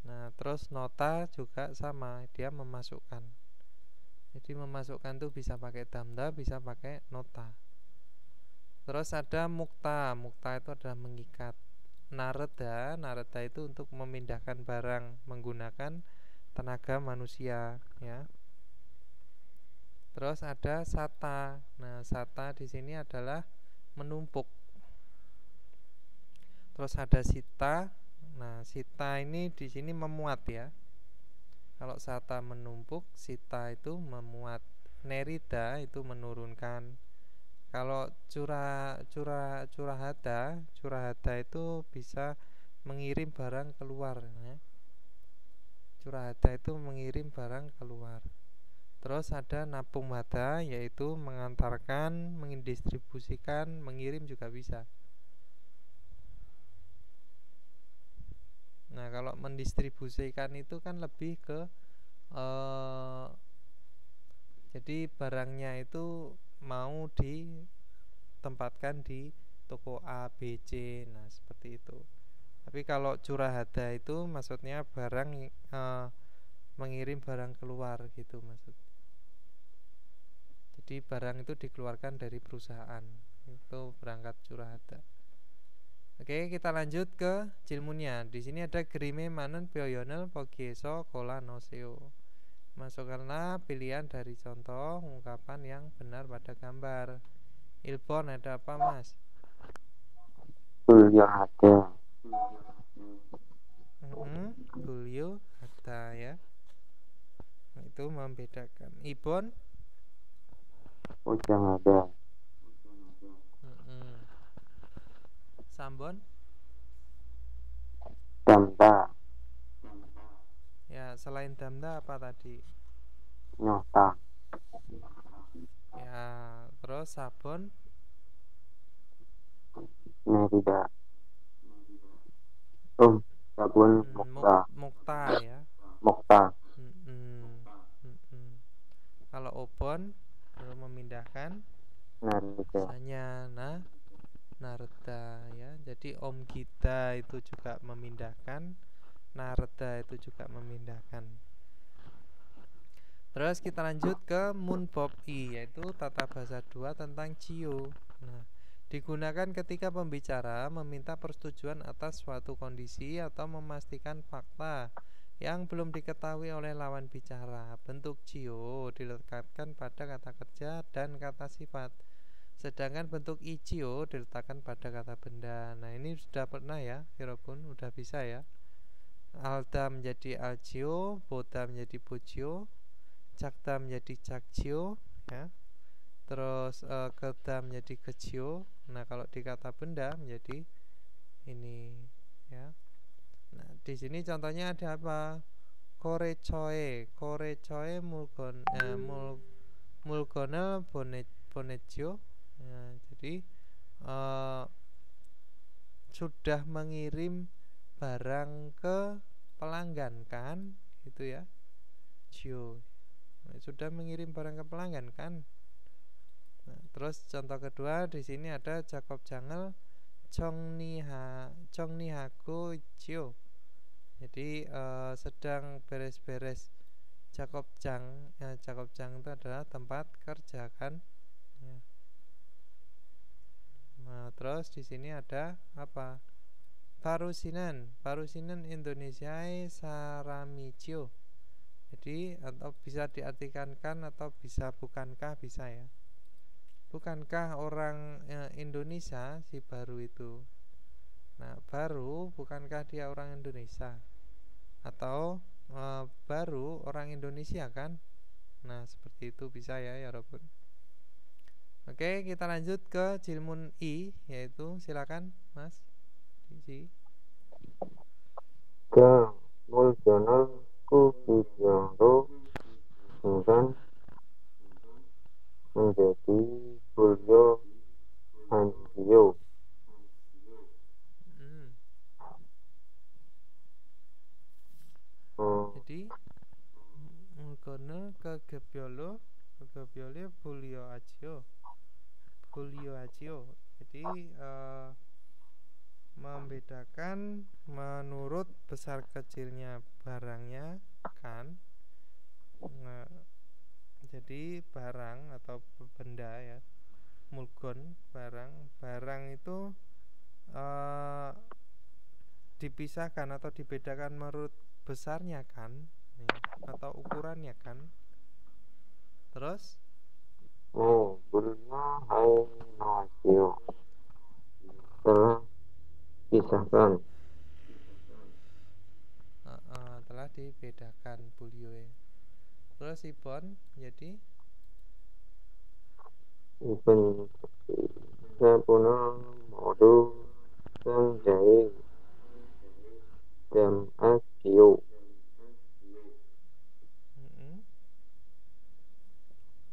Nah, terus nota juga sama, dia memasukkan. Jadi memasukkan tuh bisa pakai tamda, bisa pakai nota. Terus ada mukta. Mukta itu adalah mengikat. Nareda itu untuk memindahkan barang menggunakan tenaga manusia ya. Terus ada sata. Nah, sata di sini adalah menumpuk. Terus ada sita. Nah, sita ini di sini memuat ya. Kalau sata menumpuk, sita itu memuat. Nerida itu menurunkan. Kalau curahada itu bisa mengirim barang keluar ya. Curahada itu mengirim barang keluar. Terus ada napumada, yaitu mengantarkan, mendistribusikan, mengirim juga bisa. Nah, kalau mendistribusikan itu kan lebih ke jadi barangnya itu mau ditempatkan di toko A, B, C. Nah, seperti itu. Tapi kalau curahada itu maksudnya barang mengirim barang keluar gitu maksud. Jadi barang itu dikeluarkan dari perusahaan. Itu berangkat curahada. Oke, kita lanjut ke jilmunya. Di sini ada gerime manen pyoyonel pogieso kola noseo. Masukkanlah pilihan dari contoh ungkapan yang benar pada gambar. Ilpon ada apa, Mas? Bulio ada. Bulio ada ya. Itu membedakan. Ibon? Ujang ada. Sambon? Damda. Ya, selain damda apa tadi? Nyota. Ya, terus sabon? Nerida. Sabun mukta. Mukta ya. Mukta. Kalau obon lalu memindahkan Narida. misalnya narda ya. Jadi Om Gita itu juga memindahkan, narda itu juga memindahkan. Terus kita lanjut ke Munbob I, yaitu tata bahasa 2 tentang cio. Nah, digunakan ketika pembicara meminta persetujuan atas suatu kondisi atau memastikan fakta yang belum diketahui oleh lawan bicara. Bentuk cio diletakkan pada kata kerja dan kata sifat. Sedangkan bentuk icio diletakkan pada kata benda. Nah, ini sudah pernah ya, Hirobun, udah bisa ya. Alda menjadi alcio, boda menjadi bocio, cakda menjadi cakcio ya. terus keda menjadi kecil. Nah, kalau di kata benda menjadi ini ya. Nah, di sini contohnya ada apa? Korechoe mulgonel bonejo. Nah, jadi sudah mengirim barang ke pelanggan kan, gitu ya. Jio, sudah mengirim barang ke pelanggan kan. Nah, terus contoh kedua di sini ada Jakob Jangel Chongnihaku Jio. Jadi sedang beres-beres Jakob Jang. Jakob Jang itu adalah tempat kerja kan. Ya. Nah, terus di sini ada apa? Parusinan Indonesia Saramijo. Jadi atau bisa diartikan kan atau bisa bukankah, bisa ya. Bukankah orang Indonesia si baru itu? Nah, baru bukankah dia orang Indonesia? Atau baru orang Indonesia kan? Nah, seperti itu bisa ya Robun. Oke, kita lanjut ke Jilmun I, yaitu silakan Mas Cici. Ke Muljono Kubibyoro dengan menjadi Bulyo Hanjio. Jadi mulgono kegebyolo Bulyo Acio. Jadi membedakan menurut besar kecilnya barangnya kan. Nah, jadi barang atau benda ya, mulgon barang itu dipisahkan atau dibedakan menurut besarnya kan, atau ukurannya kan. Terus Bulyo Hanjio telah pisahkan. Telah dibedakan bulyoe. Terus ibon jadi Ibn Sapuno Modu Sanjai dan Asio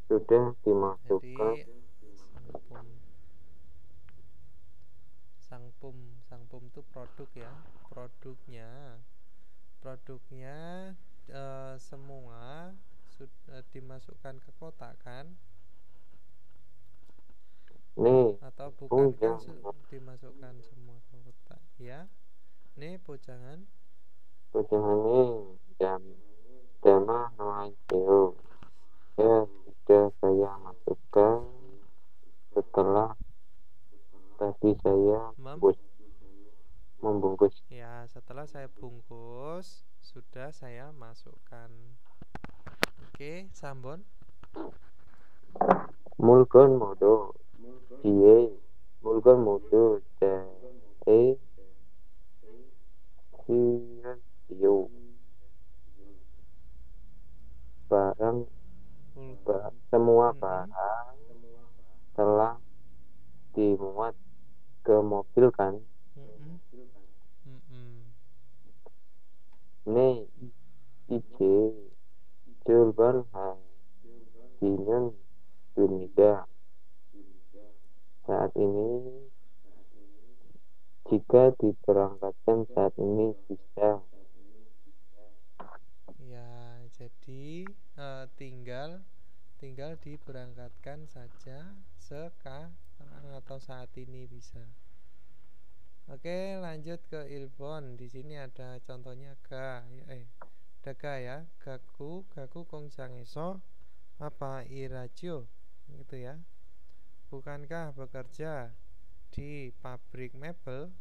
sudah dimasukkan. Jadi sangpum itu produk ya, produknya semua sudah dimasukkan ke kotak kan? Nih, atau bukankah dimasukkan semua ke kotak ya? Nih pojangan ini Dama Noaikeo ya sudah saya masukkan setelah tadi saya membungkus. Ya, setelah saya bungkus sudah saya masukkan. Oke, Sambon. Mulgon modo Sirasio barang semua barang telah dimuat ke mobil kan. Ne ije Julban Hadinan Dunida. Saat ini jika diberangkatkan saat ini bisa. Ya, jadi tinggal diberangkatkan saja sekarang atau saat ini bisa. Oke, lanjut ke Ilbon. Di sini ada contohnya daga ya. Gaku kongjangeso apa irajo gitu ya. Bukankah bekerja di pabrik mebel?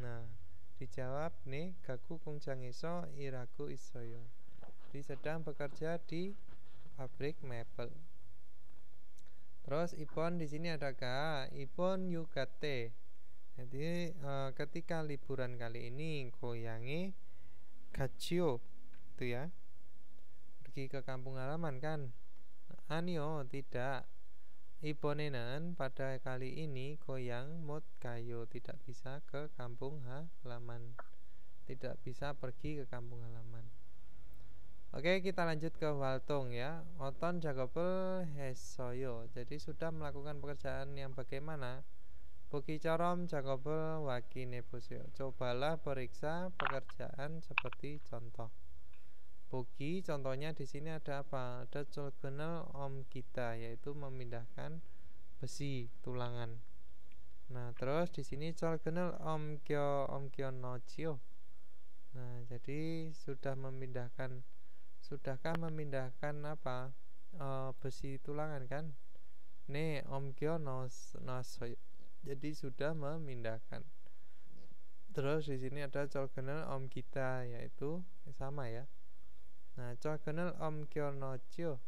Nah, dijawab nih gaku kongjangeso iraku isoyo. Jadi sedang bekerja di pabrik mebel. Terus Ipon di sini ada Ipon yugate. Jadi ketika liburan kali ini goyangi gachio itu ya, pergi ke kampung halaman kan. Anio tidak ibone는 pada kali ini goyang 못 가요, tidak bisa ke kampung halaman, tidak bisa pergi ke kampung halaman. Oke, kita lanjut ke 활동 ya. 어떤 작업을 했어요. Jadi sudah melakukan pekerjaan yang bagaimana? 보기처럼 작업을 확인해 보세요. Cobalah periksa pekerjaan seperti contoh. Bogi contohnya di sini ada apa? Ada 철근을 옮기다, yaitu memindahkan besi tulangan. Nah, terus di sini 철근을 옮겨 놓지요. Nah, jadi sudahkah memindahkan apa? Besi tulangan kan? 네, 옮겨 놨어요. Jadi sudah memindahkan. Terus di sini ada 철근을 옮기다, yaitu sama ya. Nah, 철근을 옮겨 놓았지요.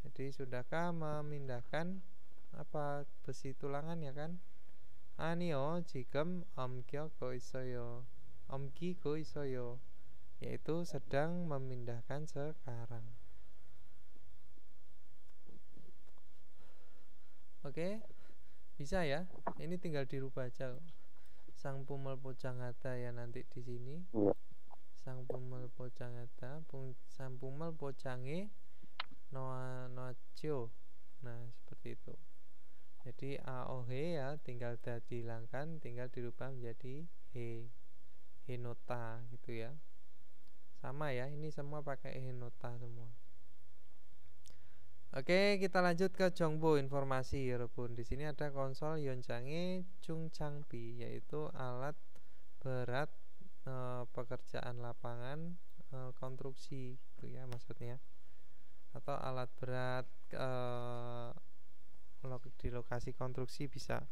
Jadi sudahkah memindahkan apa? Besi tulangan ya kan? 아니요, 지금 옮기고 있어요. Yaitu sedang memindahkan sekarang. Oke, bisa ya. Ini tinggal dirubah aja. 상품을 포장하다 ya nanti di sini. Iya. 상품을 포장하다, 상품을 포장해 놓았죠. Nah, seperti itu. Jadi AOH ya tinggal dihilangkan, tinggal dirubah menjadi henota gitu ya. Sama ya, ini semua pakai henota semua. Oke, kita lanjut ke 정보 informasi 여러분. Di sini ada konsol 현장의 중장비, yaitu alat berat pekerjaan lapangan konstruksi gitu ya maksudnya, atau alat berat di lokasi konstruksi bisa.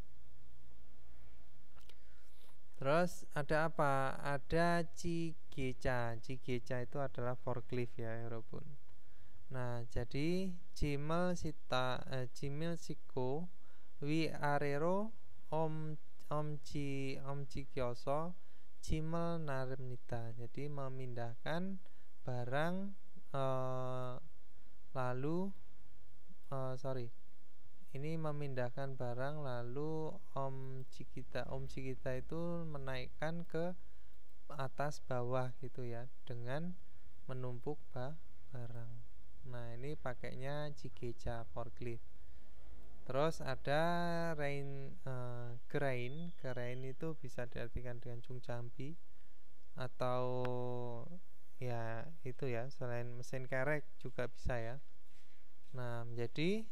Terus ada apa? Ada 지게차. 지게차 itu adalah forklift ya 여러분. Nah, jadi 짐을 싣고 위아래로 움직여서 짐을 나릅니다. Jadi memindahkan barang ini memindahkan barang lalu omjigita itu menaikkan ke atas bawah gitu ya, dengan menumpuk barang. Nah, ini pakainya 지게차 forklift. Terus ada Grain itu bisa diartikan dengan 중장비 atau ya itu ya, selain mesin kerek juga bisa ya. Nah, menjadi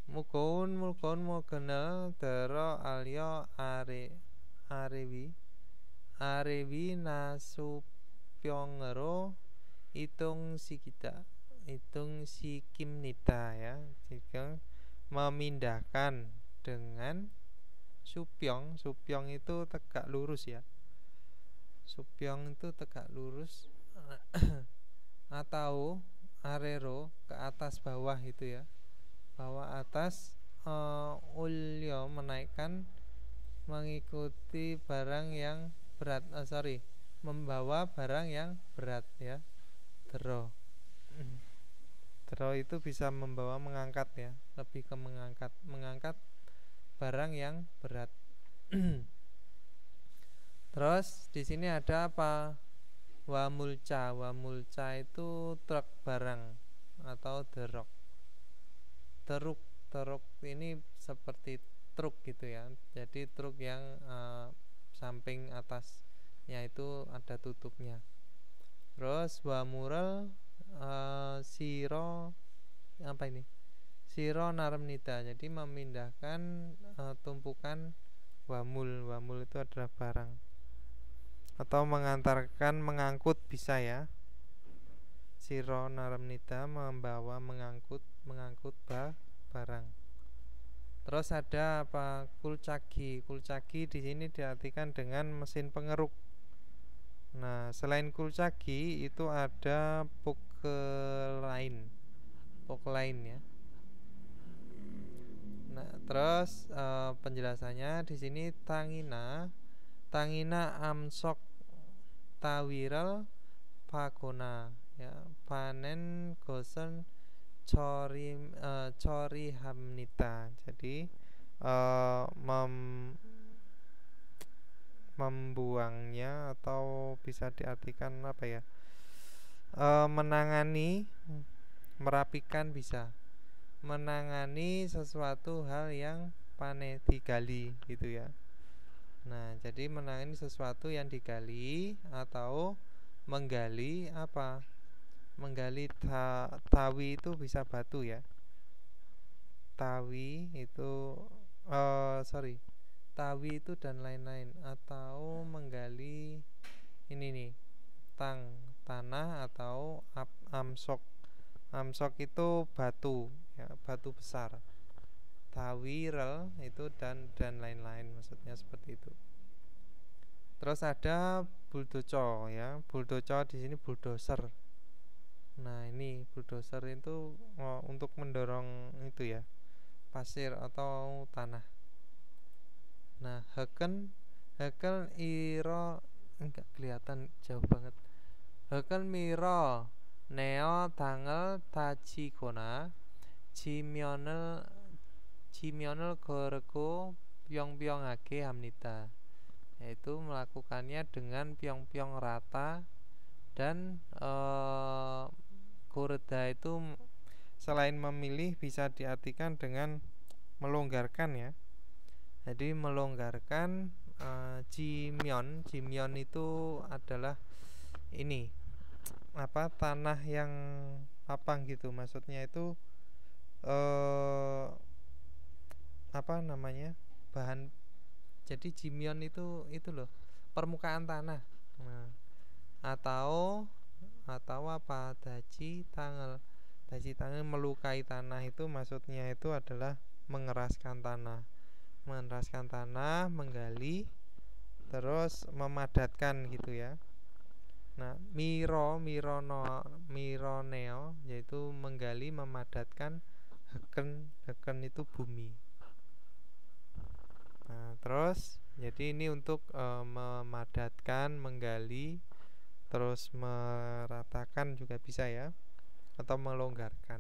무거운 물건을 들어 알려 아래위 나수병으로 이동시킵니다 ya. Jika memindahkan dengan subyong itu tegak lurus ya. Subyong itu tegak lurus atau arero ke atas bawah itu ya. Bawah atas, ulyo menaikkan, mengikuti barang yang berat, membawa barang yang berat ya. Dero itu bisa membawa, mengangkat ya, lebih ke mengangkat barang yang berat. Terus di sini ada apa? Wamulca itu truk barang atau teruk ini seperti truk gitu ya. Jadi truk yang samping atasnya itu ada tutupnya. Terus wamural siro apa ini? Siro naramnida. Jadi memindahkan tumpukan wamul itu adalah barang, atau mengangkut bisa ya. Siro naramnida membawa, mengangkut barang. Terus ada apa? Kulcagi di sini diartikan dengan mesin pengeruk. Nah, selain kulcagi itu ada pokelain ya. Nah, terus penjelasannya di sini tangina amsok tawiral pakona ya, panen gosen cori hamnita. Jadi membuangnya, atau bisa diartikan apa ya, menangani, merapikan, bisa menangani sesuatu hal yang digali gitu ya. Nah, jadi menangani sesuatu yang digali atau menggali apa? Menggali tawi itu bisa batu ya. Tawi itu tawi itu dan lain-lain, atau menggali ini nih, tanah atau amsok. Amsok itu batu ya, batu besar. Tawirel itu dan lain-lain, maksudnya seperti itu. Terus ada buldoco ya. Buldoco di sini bulldozer. Nah, ini bulldozer itu untuk mendorong itu ya, pasir atau tanah. Nah, heken iro, enggak kelihatan, jauh banget. Heken miro neo tangel tachikona Jimyonel goreko pyong-pyongake hamnita, yaitu melakukannya dengan pyong-pyong rata. Dan goreda itu selain memilih bisa diartikan dengan melonggarkan ya. Jadi melonggarkan. Jimyon itu adalah ini apa, tanah yang lapang gitu, maksudnya itu apa namanya, bahan. Jadi jimyon itu loh, permukaan tanah. Nah, atau apa, daji tangel melukai tanah, itu maksudnya itu adalah mengeraskan tanah, menggali terus memadatkan gitu ya. Nah, mironeo yaitu menggali, memadatkan. Heken itu bumi. Nah, terus jadi ini untuk memadatkan, menggali, terus meratakan juga bisa ya, atau melonggarkan.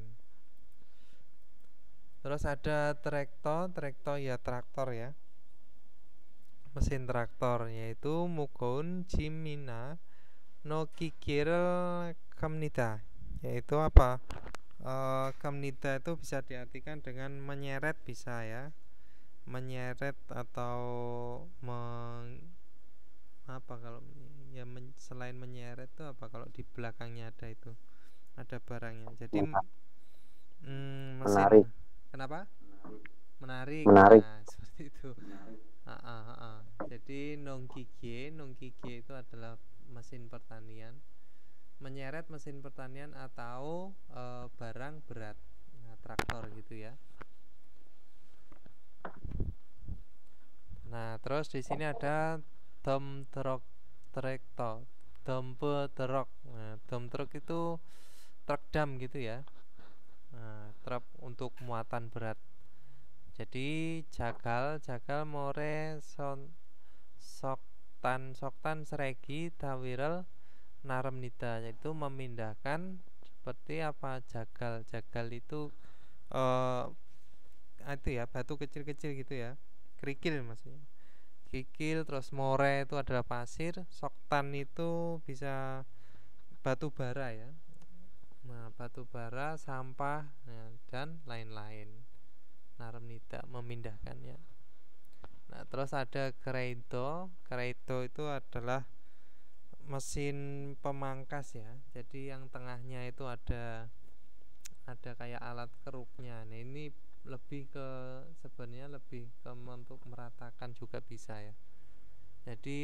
Terus ada trekto ya, traktor ya, mesin traktor, yaitu mukoun jimina no kikir kamnita, yaitu apa, kamnita itu bisa diartikan dengan menyeret, bisa ya, menyeret atau apa kalau ya, selain menyeret itu apa, kalau di belakangnya ada barangnya, jadi mesin. Menarik. Kenapa? Menarik. Menarik. Nah, seperti itu. Jadi nongkigie itu adalah mesin pertanian, menyeret mesin pertanian atau barang berat. Nah, traktor gitu ya. Nah, terus di sini ada dump truck, dump truck. Nah, dump truck itu truk dam gitu ya. Nah, truk untuk muatan berat. Jadi jagal more soktan seregi tawirel naremnida, yaitu memindahkan seperti apa, jagal itu itu ya, batu kecil-kecil gitu ya, kerikil maksudnya, kerikil. Terus more itu adalah pasir, soktan itu bisa batu bara ya. Nah, batu bara, sampah ya, dan lain-lain. Naremnida memindahkannya. Nah, terus ada kereito itu adalah mesin pemangkas ya. Jadi yang tengahnya itu ada kayak alat keruknya. Nah, ini sebenarnya lebih ke untuk meratakan juga bisa ya. Jadi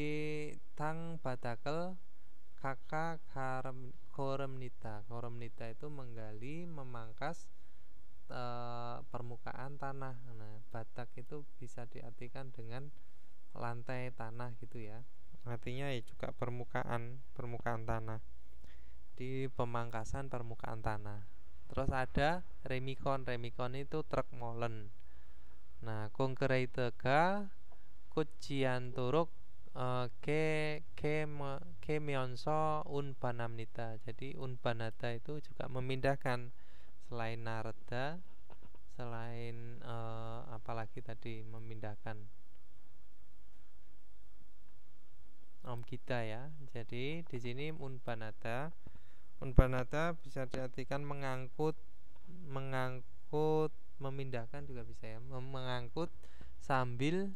tang badakel kakak koremnita itu menggali, memangkas permukaan tanah. Nah, batak itu bisa diartikan dengan lantai tanah gitu ya. Artinya ya juga permukaan tanah, di pemangkasan permukaan tanah. Terus ada remikon itu truk molen. Nah, konkreitega kucian turuk ke mionso unbanamnita. Jadi unbanata itu juga memindahkan selain nareda, selain apalagi tadi memindahkan om kita ya. Jadi di sini unbanata bisa diartikan mengangkut, memindahkan juga bisa ya, mengangkut sambil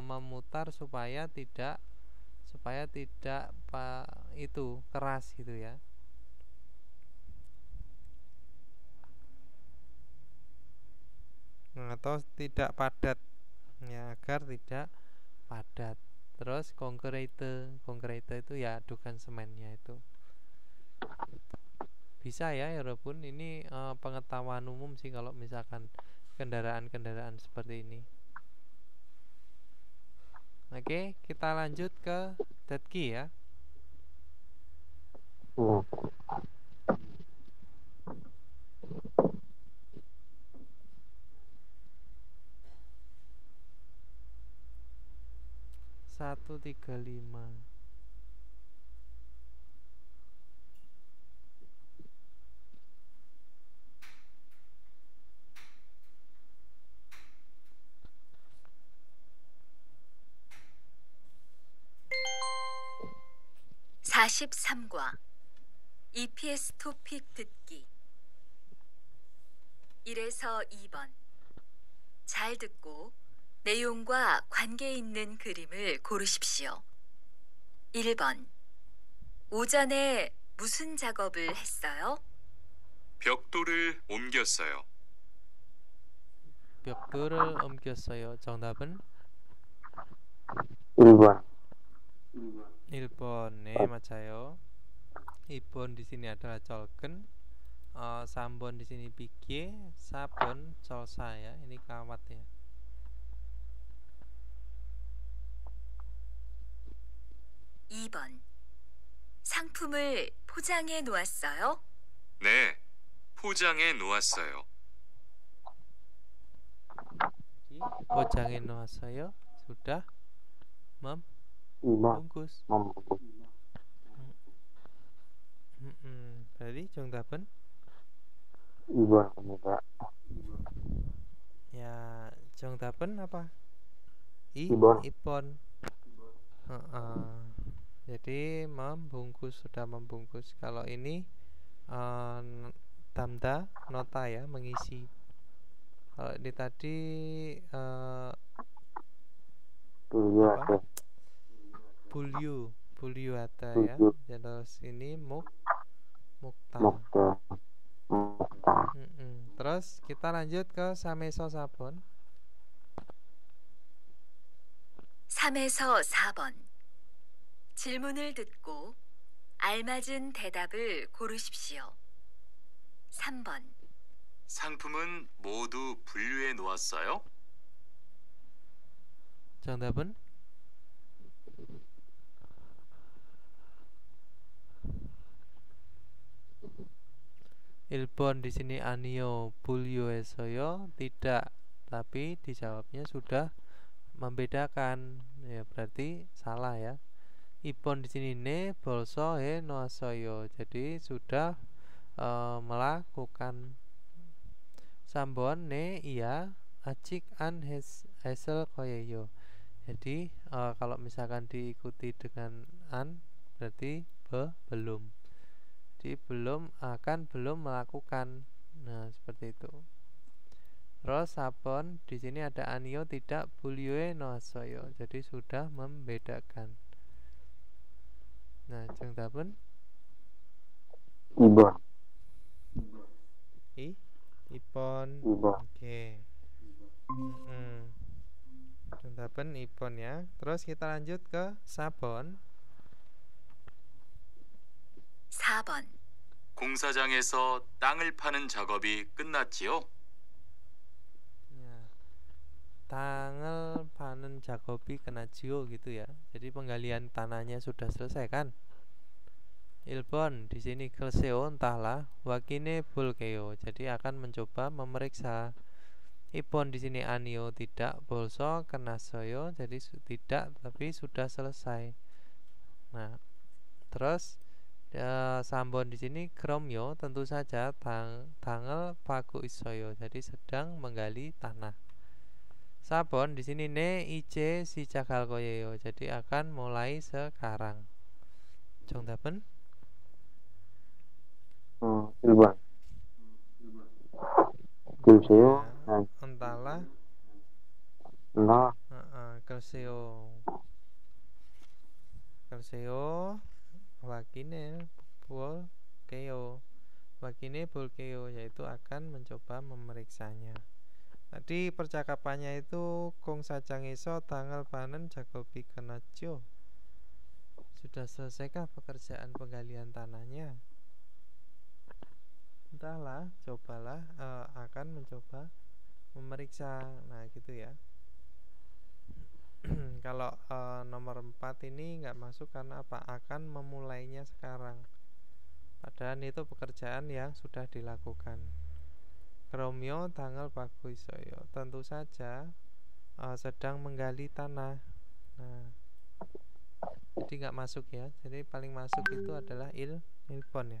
memutar supaya tidak itu keras gitu ya. Atau tidak padat ya, agar tidak padat. Terus konkrete itu ya adukan semennya itu. Bisa ya walaupun ini pengetahuan umum sih kalau misalkan kendaraan seperti ini. Oke, kita lanjut ke Detki ya. Satu 35. (43과) EPS 토픽 듣기 1에서 2번 잘 듣고 내용과 관계 있는 그림을 고르십시오. 1번 오전에 무슨 작업을 했어요? 벽돌을 옮겼어요. 벽돌을 옮겼어요. 정답은 1번. 1번. 네, 맞아요. 2번 di sini adalah colken, 3번 di sini pikie, 4번 colsa ya. Ini kawat ya. (2번) 상품을 포장해 놓았어요? 네, 포장해 놓았어요. 포장해 놓았어요. sudah 2번. membungkus. membungkus. Berarti 정답은 2번입니다. ya, 정답은 apa? 2번. 2번. Jadi membungkus, sudah membungkus. Kalau ini tanda nota ya, mengisi. Kalau ini tadi bulyu ada ya. Terus ini mukta. Terus kita lanjut ke 3에서 4번. 3에서 4번 질문을 듣고 알맞은 대답을 고르십시오. 3번 상품은 모두 분류해 놓았어요? 정답은 1번 di sini anio bulyoesoyo tidak, tapi dijawabnya sudah membedakan ya, berarti salah ya. 2번 di sini ne bolso he noasoyo, jadi sudah melakukan. 3번 ne iya acik an hesel koyeyo, jadi kalau misalkan diikuti dengan an berarti belum. Jadi belum melakukan. Nah, seperti itu. Terus 4번 di sini ada anio tidak bulyoe noasoyo, jadi sudah membedakan. Nah, 정답은 2번. 2번. 2번. Oke. 정답은 2번 ya. Terus kita lanjut ke 4번. 4번 공사장에서 땅을 파는 작업이 끝났지요? Ya. Tanggal panen jagobi kenajio gitu ya. Jadi penggalian tanahnya sudah selesai kan? 1번 di sini kelseo entahlah, wakine bolkeo, jadi akan mencoba memeriksa. 2번 di sini anio tidak, bolso kenasoyo, jadi tidak tapi sudah selesai. Nah, terus 3번 di sini 그럼요 tentu saja 당을 파고 있어요. jadi sedang menggali tanah. 4번 di sini 네 이제 시작할 거예요. jadi akan mulai sekarang. 정답은 1번. 글쎄요. entahlah. entah. 글쎄요. wakine 볼게요 yaitu akan mencoba memeriksanya. Tadi percakapannya itu 공사장에서 당을 파는 작업이 끝났죠. Sudah selesaikah pekerjaan penggalian tanahnya? Entahlah, cobalah, akan mencoba memeriksa. Nah gitu ya. Kalau nomor 4 ini nggak masuk karena apa? Akan memulainya sekarang. Padahal itu pekerjaan yang sudah dilakukan. Kromyo tanggal paku isoyo. Tentu saja sedang menggali tanah. Nah, jadi nggak masuk ya. Jadi paling masuk itu adalah ilpon ya.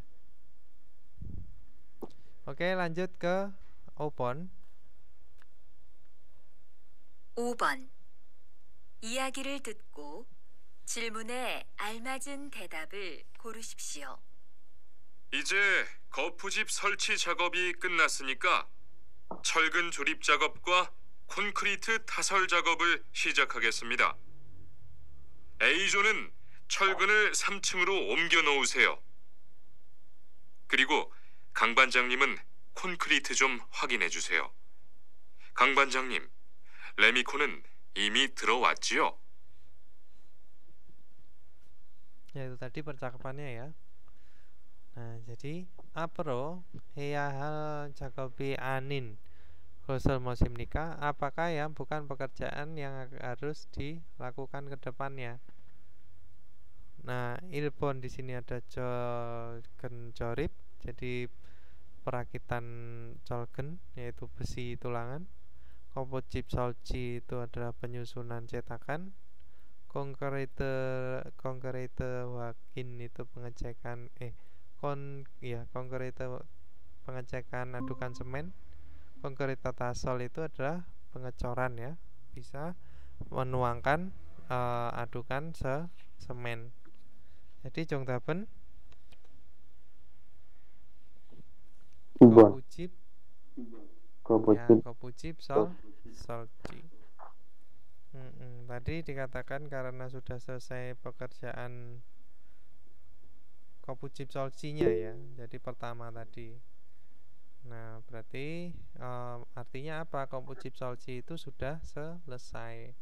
Oke, lanjut ke 5번. 5번. 이야기를 듣고 질문에 알맞은 대답을 고르십시오. 이제 거푸집 설치 작업이 끝났으니까 철근 조립 작업과 콘크리트 타설 작업을 시작하겠습니다. A조는 철근을 3층으로 옮겨 놓으세요. 그리고 강 반장님은 콘크리트 좀 확인해 주세요. 강 반장님, 레미콘은 이미 들어왔지요? Ya itu tadi percakapannya ya. Nah, jadi apro heya hal cakopi anin khusul musim nikah, apakah yang bukan pekerjaan yang harus dilakukan ke depannya. Nah, ilpon di sini ada colgen jorip, jadi perakitan colgen yaitu besi tulangan. Kopocip solci itu adalah penyusunan cetakan. Konkrete wakin itu pengecekan konkrete pengecekan adukan semen. Konkrete tasol itu adalah pengecoran ya, bisa menuangkan adukan semen. Jadi 정답은 kopucip solci. Tadi dikatakan karena sudah selesai pekerjaan kopucip solcinya ya. Jadi pertama tadi. Nah, berarti artinya apa? Kopucip solci itu sudah selesai.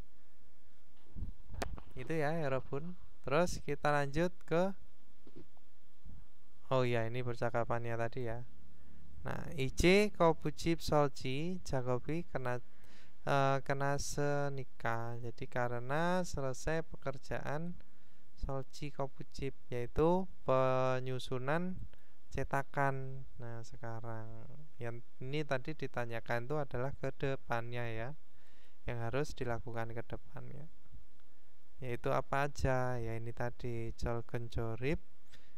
Itu ya, 여러분. Terus kita lanjut ke ini percakapannya tadi ya. Nah, 이제 거푸집 설치 작업이 끝났으니까. Jadi karena selesai pekerjaan solci kopucip, yaitu penyusunan cetakan. Nah, sekarang yang ini tadi ditanyakan itu adalah ke depannya ya, yang harus dilakukan ke depannya. Yaitu apa aja? Ya ini tadi colgen jorip,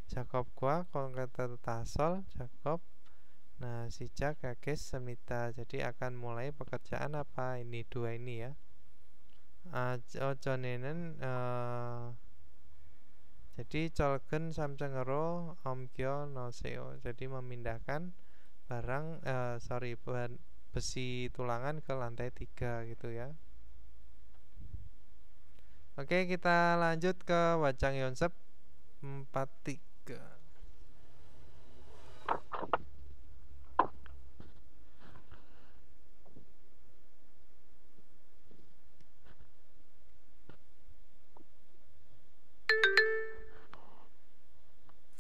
작업과 konkrete tasol, 작업. Nah, sejak kages semita, jadi akan mulai pekerjaan apa? Ini dua ini ya. Ojonenen jadi colgen samcengero omgyo noseo. Jadi memindahkan barang besi tulangan ke lantai 3 gitu ya. Oke, kita lanjut ke wajang yonsep 43.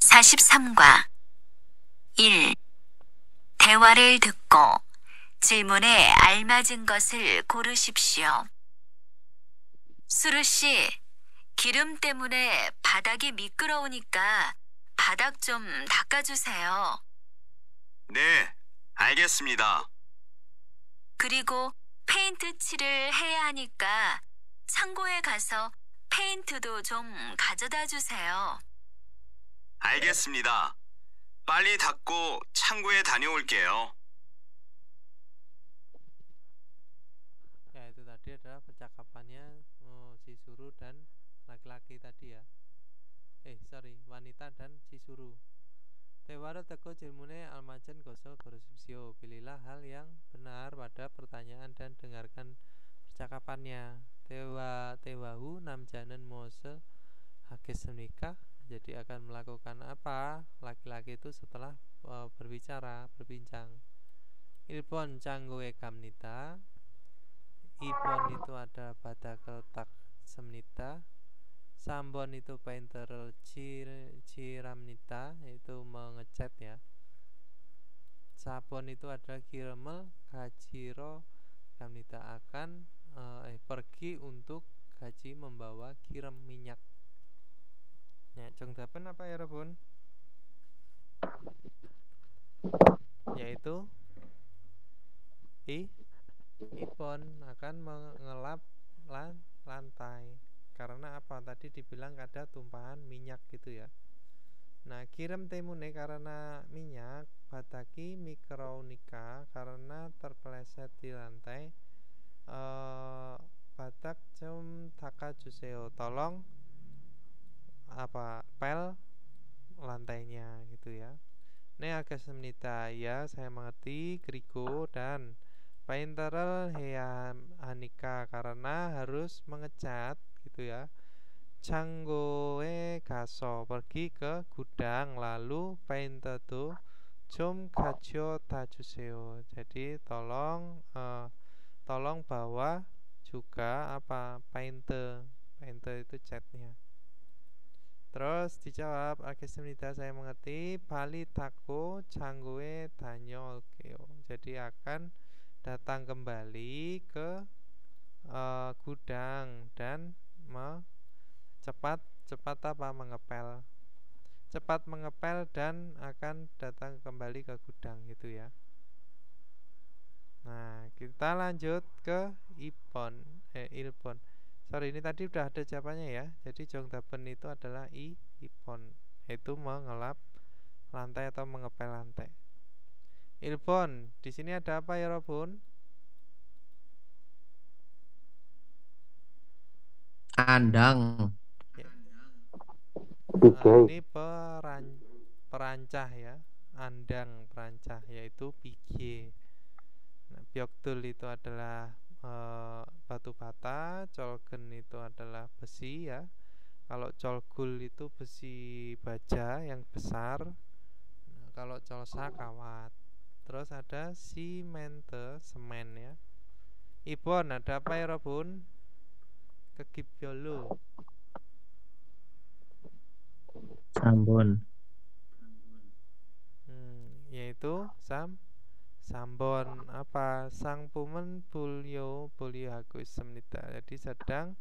(43과) 1. 대화를 듣고 질문에 알맞은 것을 고르십시오. 수르씨, 기름 때문에 바닥이 미끄러우니까 바닥 좀 닦아주세요. 네, 알겠습니다. 그리고 페인트 칠을 해야 하니까 창고에 가서 페인트도 좀 가져다 주세요. 알겠습니다. 빨리 닫고 창구에 다녀올게요. Ya, itu tadi adalah percakapannya si Suru dan laki-laki tadi ya. Wanita dan si Suru. Tewara teko jilmune almajen gosol gorosipsio. Pilihlah hal yang benar pada pertanyaan dan dengarkan percakapannya. Tewahu namjanen mose hakis menikah. Jadi akan melakukan apa laki-laki itu setelah berbincang. Ilpon canggoe kamnita. Ipon itu ada pada keltak semnita. Sambon itu painter ciramnita, yaitu mengecat ya. Sabon itu adalah kiremel gajiro kamnita akan pergi untuk gaji membawa kirem minyak. Ya, jongdapen apa ya Robun? Yaitu Ipon akan mengelap lantai. Karena apa? Tadi dibilang ada tumpahan minyak gitu ya. Nah, kirim temune karena minyak, bataki mikronika karena terpeleset di lantai. Batak jum takajuseo, tolong pel lantainya gitu ya. Ne agak semenita ya, saya mengerti Grigo dan painterel Hanika karena harus mengecat gitu ya. Canggoe gaso pergi ke gudang, lalu painter tuh jom gajo tajuseo. Jadi tolong bawa juga painter itu catnya. Terus dijawab Agesemnida, saya mengerti. Bali tako canggoe danyo keo. Jadi akan datang kembali ke gudang dan cepat mengepel dan akan datang kembali ke gudang gitu ya. Nah, kita lanjut ke ilpon. Ini tadi udah ada jawabannya ya. Jadi jongdapen itu adalah ilpon, yaitu mengelap lantai atau mengepel lantai. Ilpon, di sini ada apa ya Robun? Andang. Ini perancah ya. Andang perancah, yaitu pige. Nah, bioktul itu adalah batu bata, colgen itu adalah besi ya. Kalau colgul itu besi baja yang besar. Nah, kalau colsa kawat. Terus ada simente, semen ya. Ibon, ada apa ya Robun? Kegibyolo. Sambon. Yaitu sambon apa? Sang pumen bulyo hagus semnita. Jadi sedang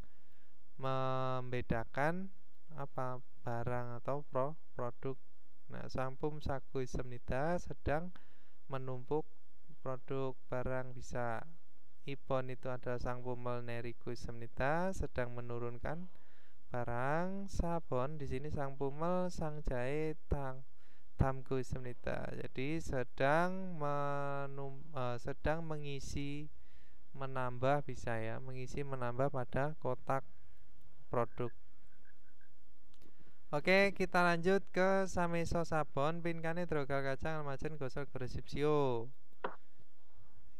membedakan apa barang atau produk. Nah, sang pum saku semnita sedang menumpuk produk barang bisa. Ipon itu adalah sang pumel neriku semnita sedang menurunkan barang. Sabon di sini sang pumel sang jahit tamku semnita. Jadi sedang mengisi menambah bisa ya, mengisi menambah pada kotak produk. Oke, kita lanjut ke sameso sabon pinkane drogal kacang almajen gosol goresipsio.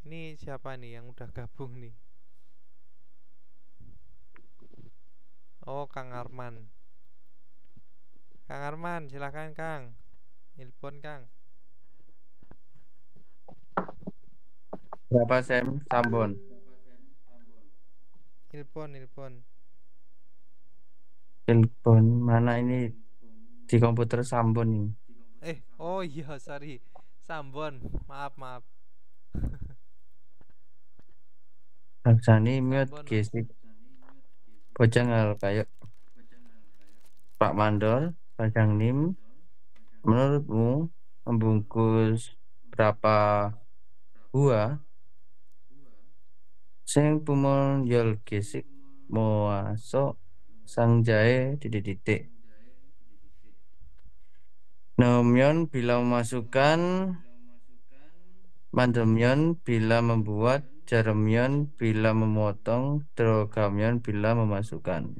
Ini siapa nih yang udah gabung nih? Oh, Kang Arman. Kang Arman, silakan Kang. Ilpon Kang. Berapa Sam? Sambon. Ilpon. Mana ini di komputer Sambon ini? Oh iya, sorry. Sambon. Maaf. Aksani miot gesik. Bojang hal kayak Pak Mandor, Bajang Nim. Menurutmu membungkus berapa buah? Sing pumon yol gesik moaso sang jae titik. Nomyon bila memasukkan, mandomyon bila membuat, jaremyon bila memotong, drogamyon bila memasukkan.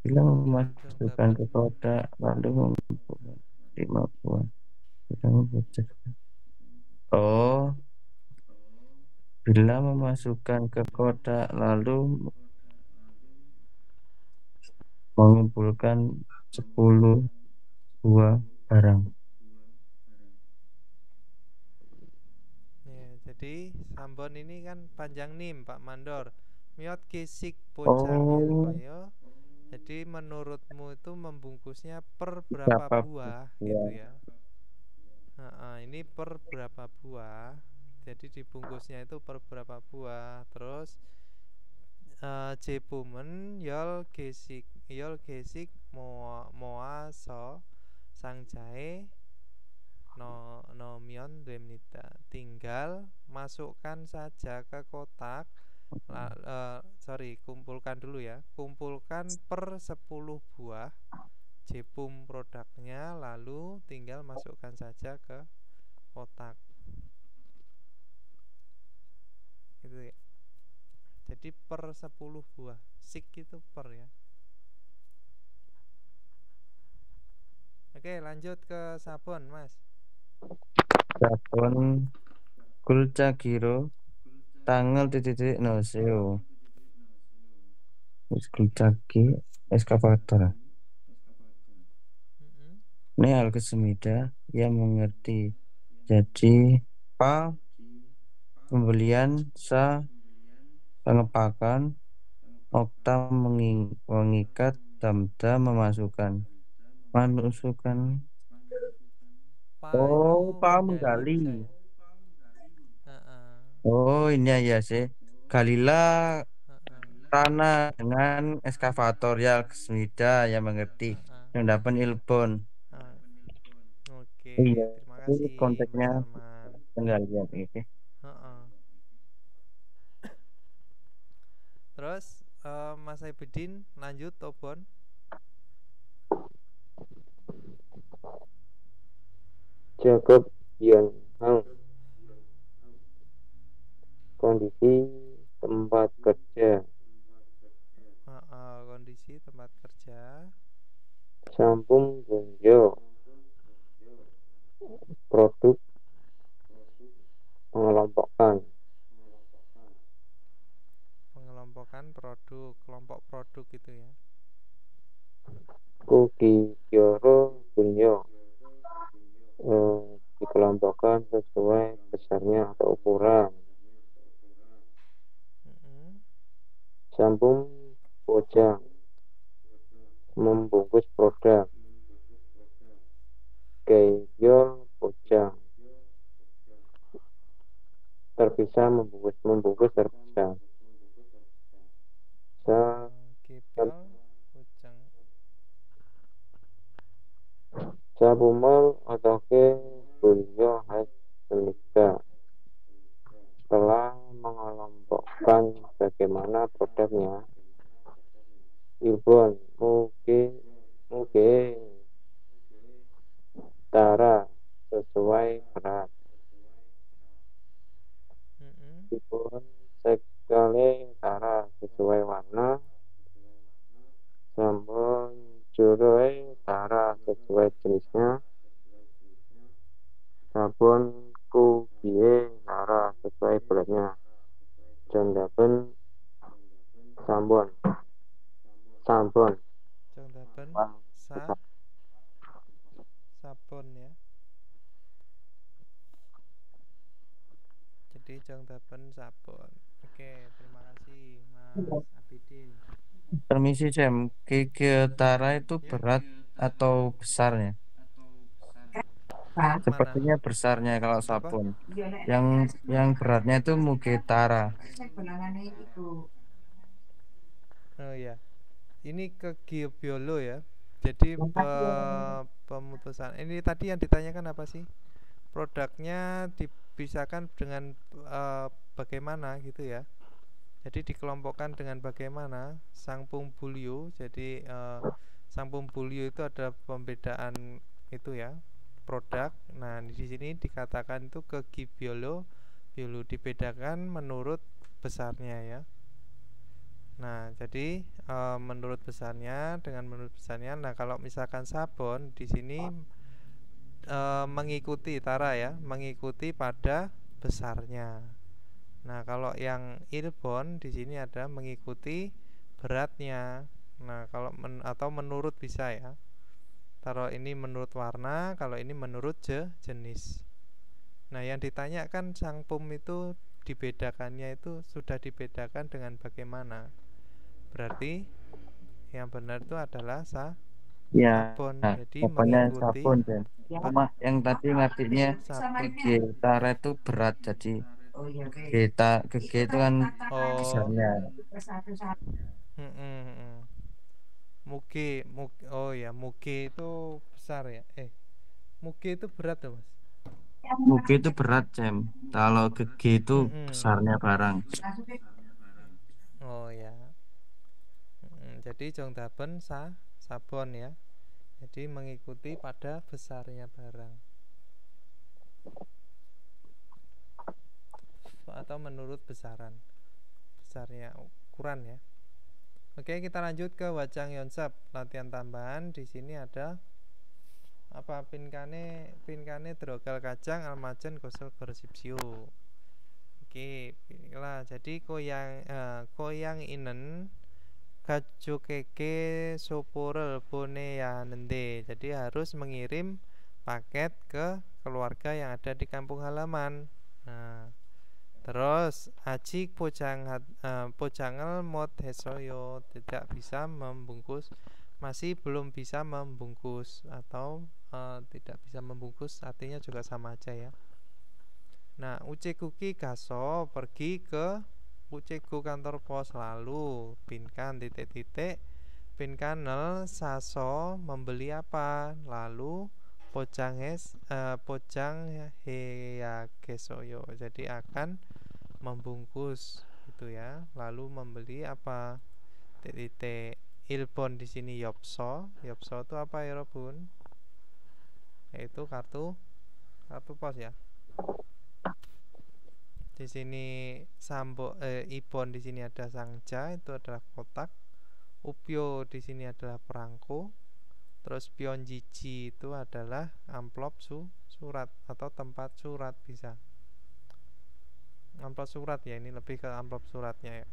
Bila memasukkan ke kotak lalu membuat 5 buah. Bila membuat. Oh, bila memasukkan ke kotak lalu mengumpulkan 10 buah barang. Ya, jadi Sambon ini kan panjang nim Pak Mandor. Miot kisik pocang Oh, ilkoyo. Jadi menurutmu itu membungkusnya per berapa berapa buah gitu buah? ya? Ini per berapa buah? Jadi dibungkusnya itu per berapa buah? Terus Jepumen yol gesik moa so sangjae no mion demnita. Tinggal masukkan saja ke kotak. Kumpulkan dulu ya. Kumpulkan per 10 buah Jepum produknya, lalu tinggal masukkan saja ke kotak. Gitu ya. Jadi per 10 buah. Sik itu per ya. Oke, lanjut ke sabun, Mas. Sabun Gulcagiro tanggal titik noseo. Gulcagi eskavator. Ini hal kesemida yang mengerti. Jadi pembelian pengepakan, okta mengikat, damda memasukkan. Oh, menggali. bisa ya. Oh, ini ya sih. Galilah tanah dengan eskavator ya kesemida yang mengerti. Yang dapat ilpon. Oke, Iya, terima ini kasih konteksnya Mas Arman. penggalian ini. Terus Mas Saipudin lanjut Tobon. Jacob Yan Hang. Kondisi tempat kerja. Kondisi tempat kerja. Sampung Gunjo. Produk pengelompokan. Pengelompokan produk, kelompok produk gitu ya. Kuki Kyoro Gunyo. Dikelompokkan sesuai besarnya atau ukuran. Sambung pojang, membungkus produk. Keyo pojang, terpisah, membungkus terpisah. Kepel pojang. Sabumol atau ke bulyo has menikah. Setelah mengelompokkan bagaimana produknya, Ilbon muge tara sesuai berat. Ilbon sekali tara sesuai warna. Sambon juroi tara sesuai jenisnya. Sabun kugie tara sesuai beratnya. Jondaben sabun Jondaben sabun ya. Jadi jondaben sabun. Oke, terima kasih Mas Abidin. Permisi Sam, Keke Tara itu berat atau besarnya? Sepertinya besarnya kalau sabun. Yang beratnya itu Mugetara. Oh ya, ini ke Geobiolo ya. Jadi pemutusan. Ini tadi yang ditanyakan apa sih? Produknya dipisahkan dengan bagaimana gitu ya. Jadi dikelompokkan dengan bagaimana sangpung bulio. Jadi Sangpum Bulyo itu ada pembedaan itu ya, produk. Nah, di sini dikatakan itu ke Gibyolo Biolu dibedakan menurut besarnya ya. Nah, jadi menurut besarnya menurut besarnya. Nah, kalau misalkan sabon di sini mengikuti Tara ya, mengikuti pada besarnya. Nah, kalau yang Ilbon di sini ada mengikuti beratnya. Nah, kalau atau menurut bisa ya. Taruh ini menurut warna, kalau ini menurut jenis. Nah, yang ditanyakan Sangpum itu dibedakannya itu sudah dibedakan dengan bagaimana? Berarti yang benar itu adalah Ya, sabon. Jadi pokoknya mengikuti sabun dan cuma yang tadi ngertinya sabun. Tara itu berat, jadi kita itu kan Oh, besarnya. Muge, oh ya, muge itu besar ya. Muge itu berat tuh, Mas. Mugi itu berat, Cem. Kalau gege itu Mm-mm. besarnya barang. Oh ya. Jadi Jongdaben sabon ya. Jadi mengikuti pada besarnya barang atau menurut besarnya ukuran ya. Oke, kita lanjut ke Wajang Yonsep latihan tambahan. Di sini ada apa? Pinkane drogal kacang almajen gosok bersipsio. Oke, lah jadi koyang inen keke sopurel bone ya nende. Jadi harus mengirim paket ke keluarga yang ada di kampung halaman. Nah, terus ajik pojangel mod hesoyo tidak bisa membungkus, masih belum bisa membungkus atau tidak bisa membungkus artinya juga sama aja ya. Nah, Ucekuki Gaso pergi ke Ucegu kantor pos lalu Pinkan titik-titik Pinkanel Saso membeli apa lalu Pojang Heyagesoyo jadi akan membungkus gitu ya, lalu membeli apa titik Ilbon di sini Yopso itu apa ya Robun? Yaitu kartu pos ya. Di sini Ibon di sini ada sangja, itu adalah kotak. Upyo di sini adalah perangko. Terus pionjiji itu adalah amplop surat atau tempat surat bisa. Amplop surat ya, ini lebih ke amplop suratnya ya.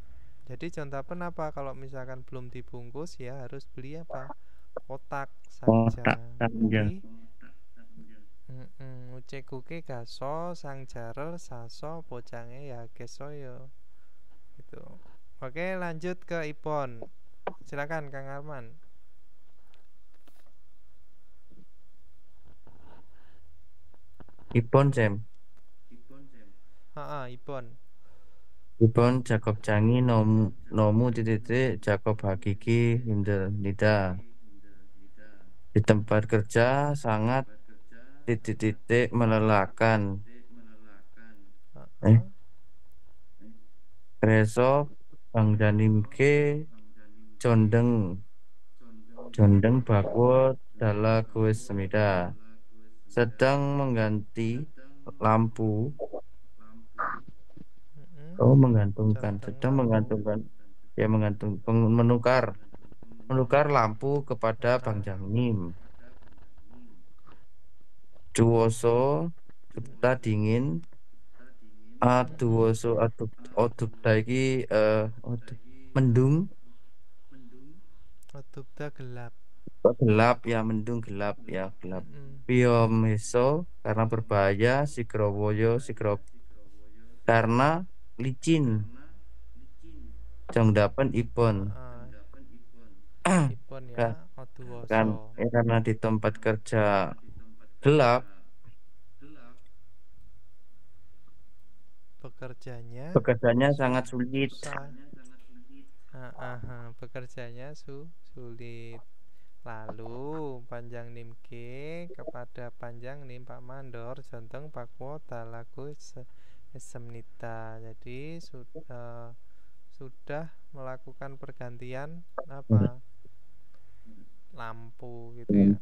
Jadi Jontapen apa kalau misalkan belum dibungkus ya harus beli apa? Kotak sangja. Jadi Ucekuke gaso sang jarel saso pocange ya kesoyo gitu. Oke, lanjut ke Ipon. Silakan Kang Arman. Ipon, Cem. Ipon. Ipon Jakob Cangi nomu titik Jakob Hakiki Hindel Nida. Di tempat kerja sangat titik melelahkan. Reso Bang Janimke Jondeng Bakwo Dala Kuis Semida sedang mengganti lampu. Menukar lampu kepada Bang Janim. Duoso Dukta dingin. Duoso Dukta iki mendung. Dukta gelap. Mendung gelap. Pio meso karena berbahaya, Sigrowoyo karena licin. Jongdapen Ipon. Ipon ya, karena di tempat kerja gelap. Pekerjanya sangat sulit. Pekerjanya sulit. Lalu Panjang Nimke kepada Panjang Nim Pak Mandor Jonteng Pakwo Dalaku Semnita. Jadi sudah melakukan pergantian apa? lampu gitu ya.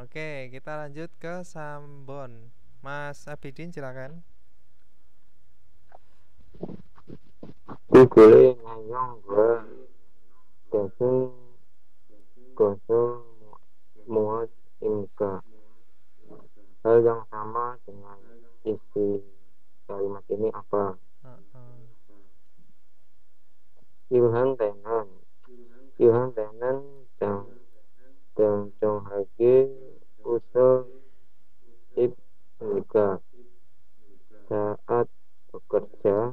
Oke, kita lanjut ke Sambon. Mas Abidin silakan. Boleh ngayong gue gosong gosong muat imka. Hal yang sama dengan isi kalimat ini apa? Ilhan tenan dan Jong Hage usul imka saat bekerja.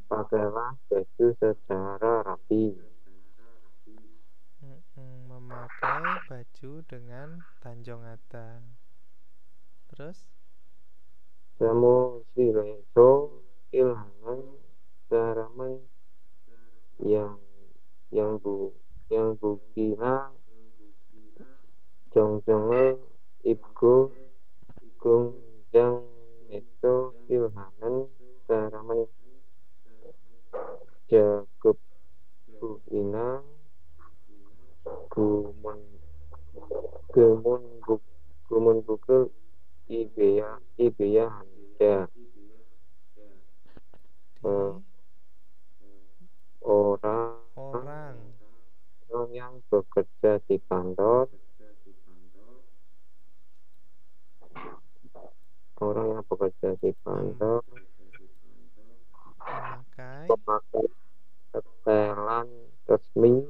Pakailah baju secara rapi. Memakai baju dengan tanjong ata. Terus Kamu sileso ilhanan saraman yang bukina jongjongel ibgo gungjang itu ilhanan saraman jagup bukina gumun bukul ibeya handa orang yang bekerja di kantor memakai setelan resmi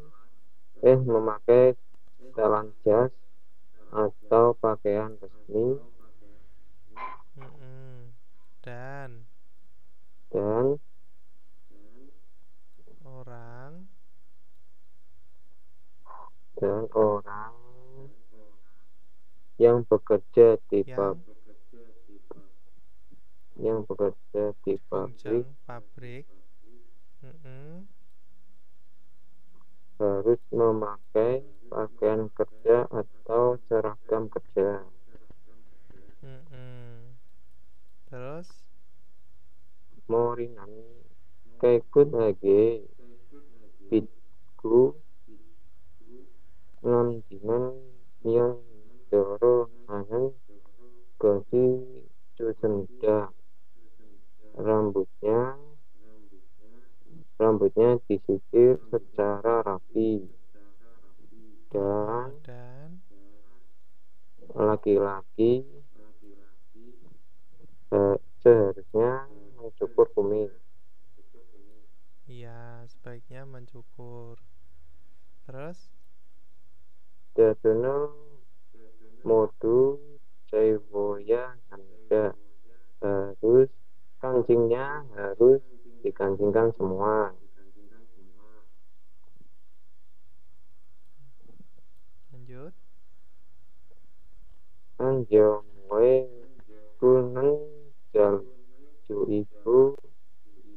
memakai setelan jas atau pakaian resmi dan orang yang bekerja di pabrik harus memakai pakaian kerja atau seragam kerja. Terus Morinan kaikut hage bitku ngamdinan yang doro hanan gasi cusemida rambutnya disisir secara rapi dan laki-laki seharusnya mencukur kumis. Iya, sebaiknya mencukur. Terus Dadono modu cewaya handa kancingnya harus dikancingkan semua. Lanjut. Anjomoe kunen jalju ibu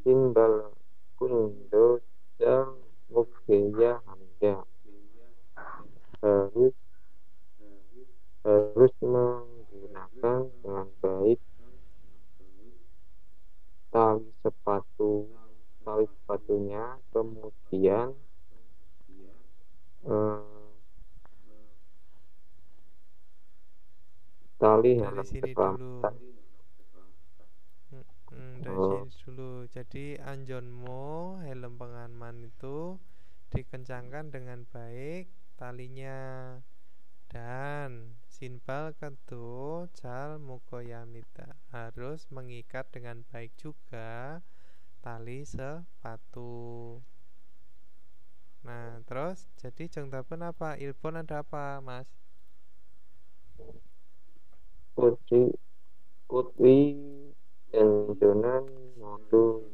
simbal kundo jal mukheya handa harus menggunakan dengan baik tali sepatunya, kemudian tali dari sini dulu. Dari sini dulu. Jadi anjonmo helm pengaman itu dikencangkan dengan baik talinya, dan sinbal ketu jal mukoyamita harus mengikat dengan baik juga tali sepatu. Nah, terus jadi jengtabun apa? Ilpon ada apa, Mas? Kutwi enjonan modu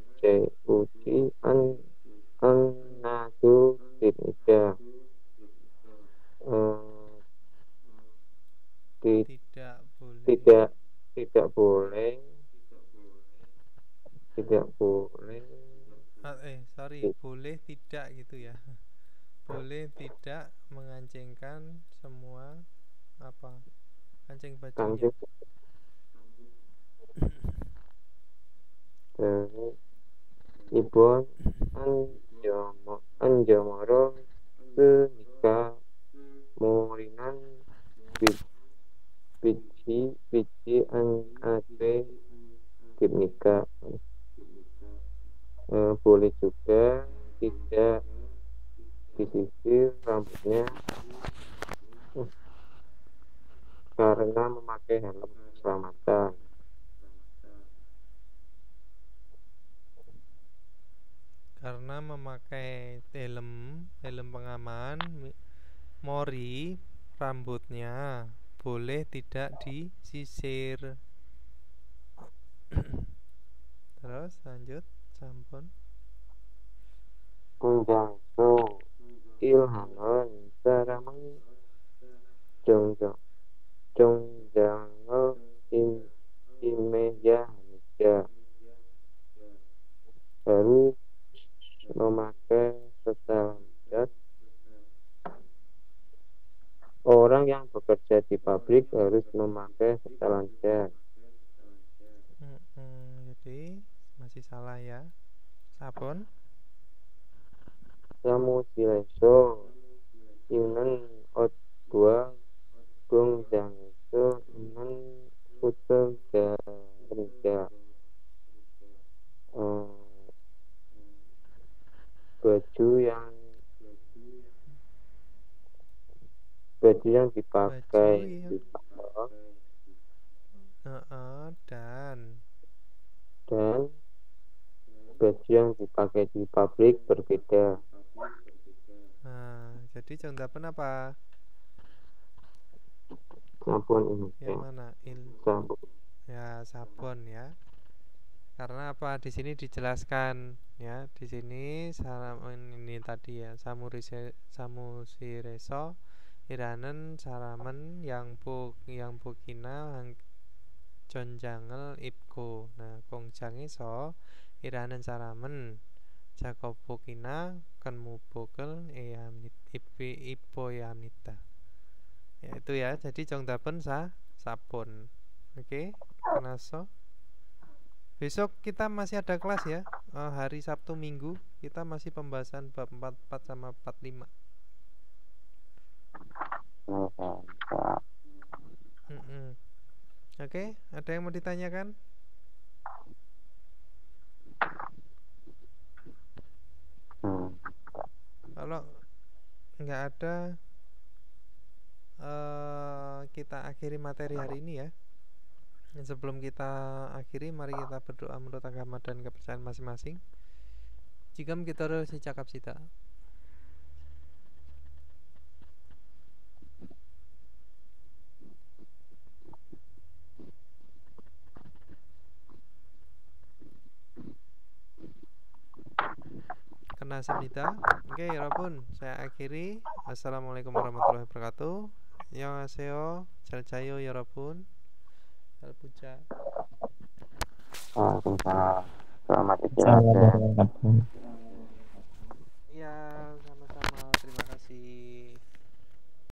uji nadu tidak boleh boleh tidak gitu ya. Boleh tidak mengancingkan semua apa? Kancing bajunya. Ibon AC Gimnika. Boleh juga tidak disisir rambutnya karena memakai helm keselamatan. Karena memakai helm pengaman, mori rambutnya boleh tidak disisir. Terus lanjut sampun. Kunjangso ilham은 사람은 정장을 imejah hanika. Harus memakai setelan cat. Orang yang bekerja di pabrik harus memakai setelan cat. Jadi masih salah ya. Sabun. 사무실에서 있는 옷과 공장에서 있는 옷은 다르니까 baju yang dipakai di kantor dan baju yang dipakai di pabrik berbeda. Nah, jadi contohnya apa? Sabun ini. Yang mana? Sabun. Ya, sabun ya. Karena apa? Di sini dijelaskan ya. Di sini ini tadi ya, samusireso iranen saramen yang bukina jonjangel ibko. Nah, kongjangiso iranen saramen Jakobukina kan mubokel ipo yamita. Ya itu ya. Jadi jongdapen sabun. Oke, kenaso. Besok kita masih ada kelas ya. Hari Sabtu Minggu kita masih pembahasan bab 44 sama 45. Oke, ada yang mau ditanyakan? Kalau nggak ada, kita akhiri materi hari ini ya. Sebelum kita akhiri, mari kita berdoa menurut agama dan kepercayaan masing-masing. Jika kita harus cakap cita. Kena semita. Oke, Robun, saya akhiri. Assalamualaikum warahmatullahi wabarakatuh. Annyeonghaseyo, jaljayo ya Robun. Puja. Waalaikumsalam. Selamat istirahat.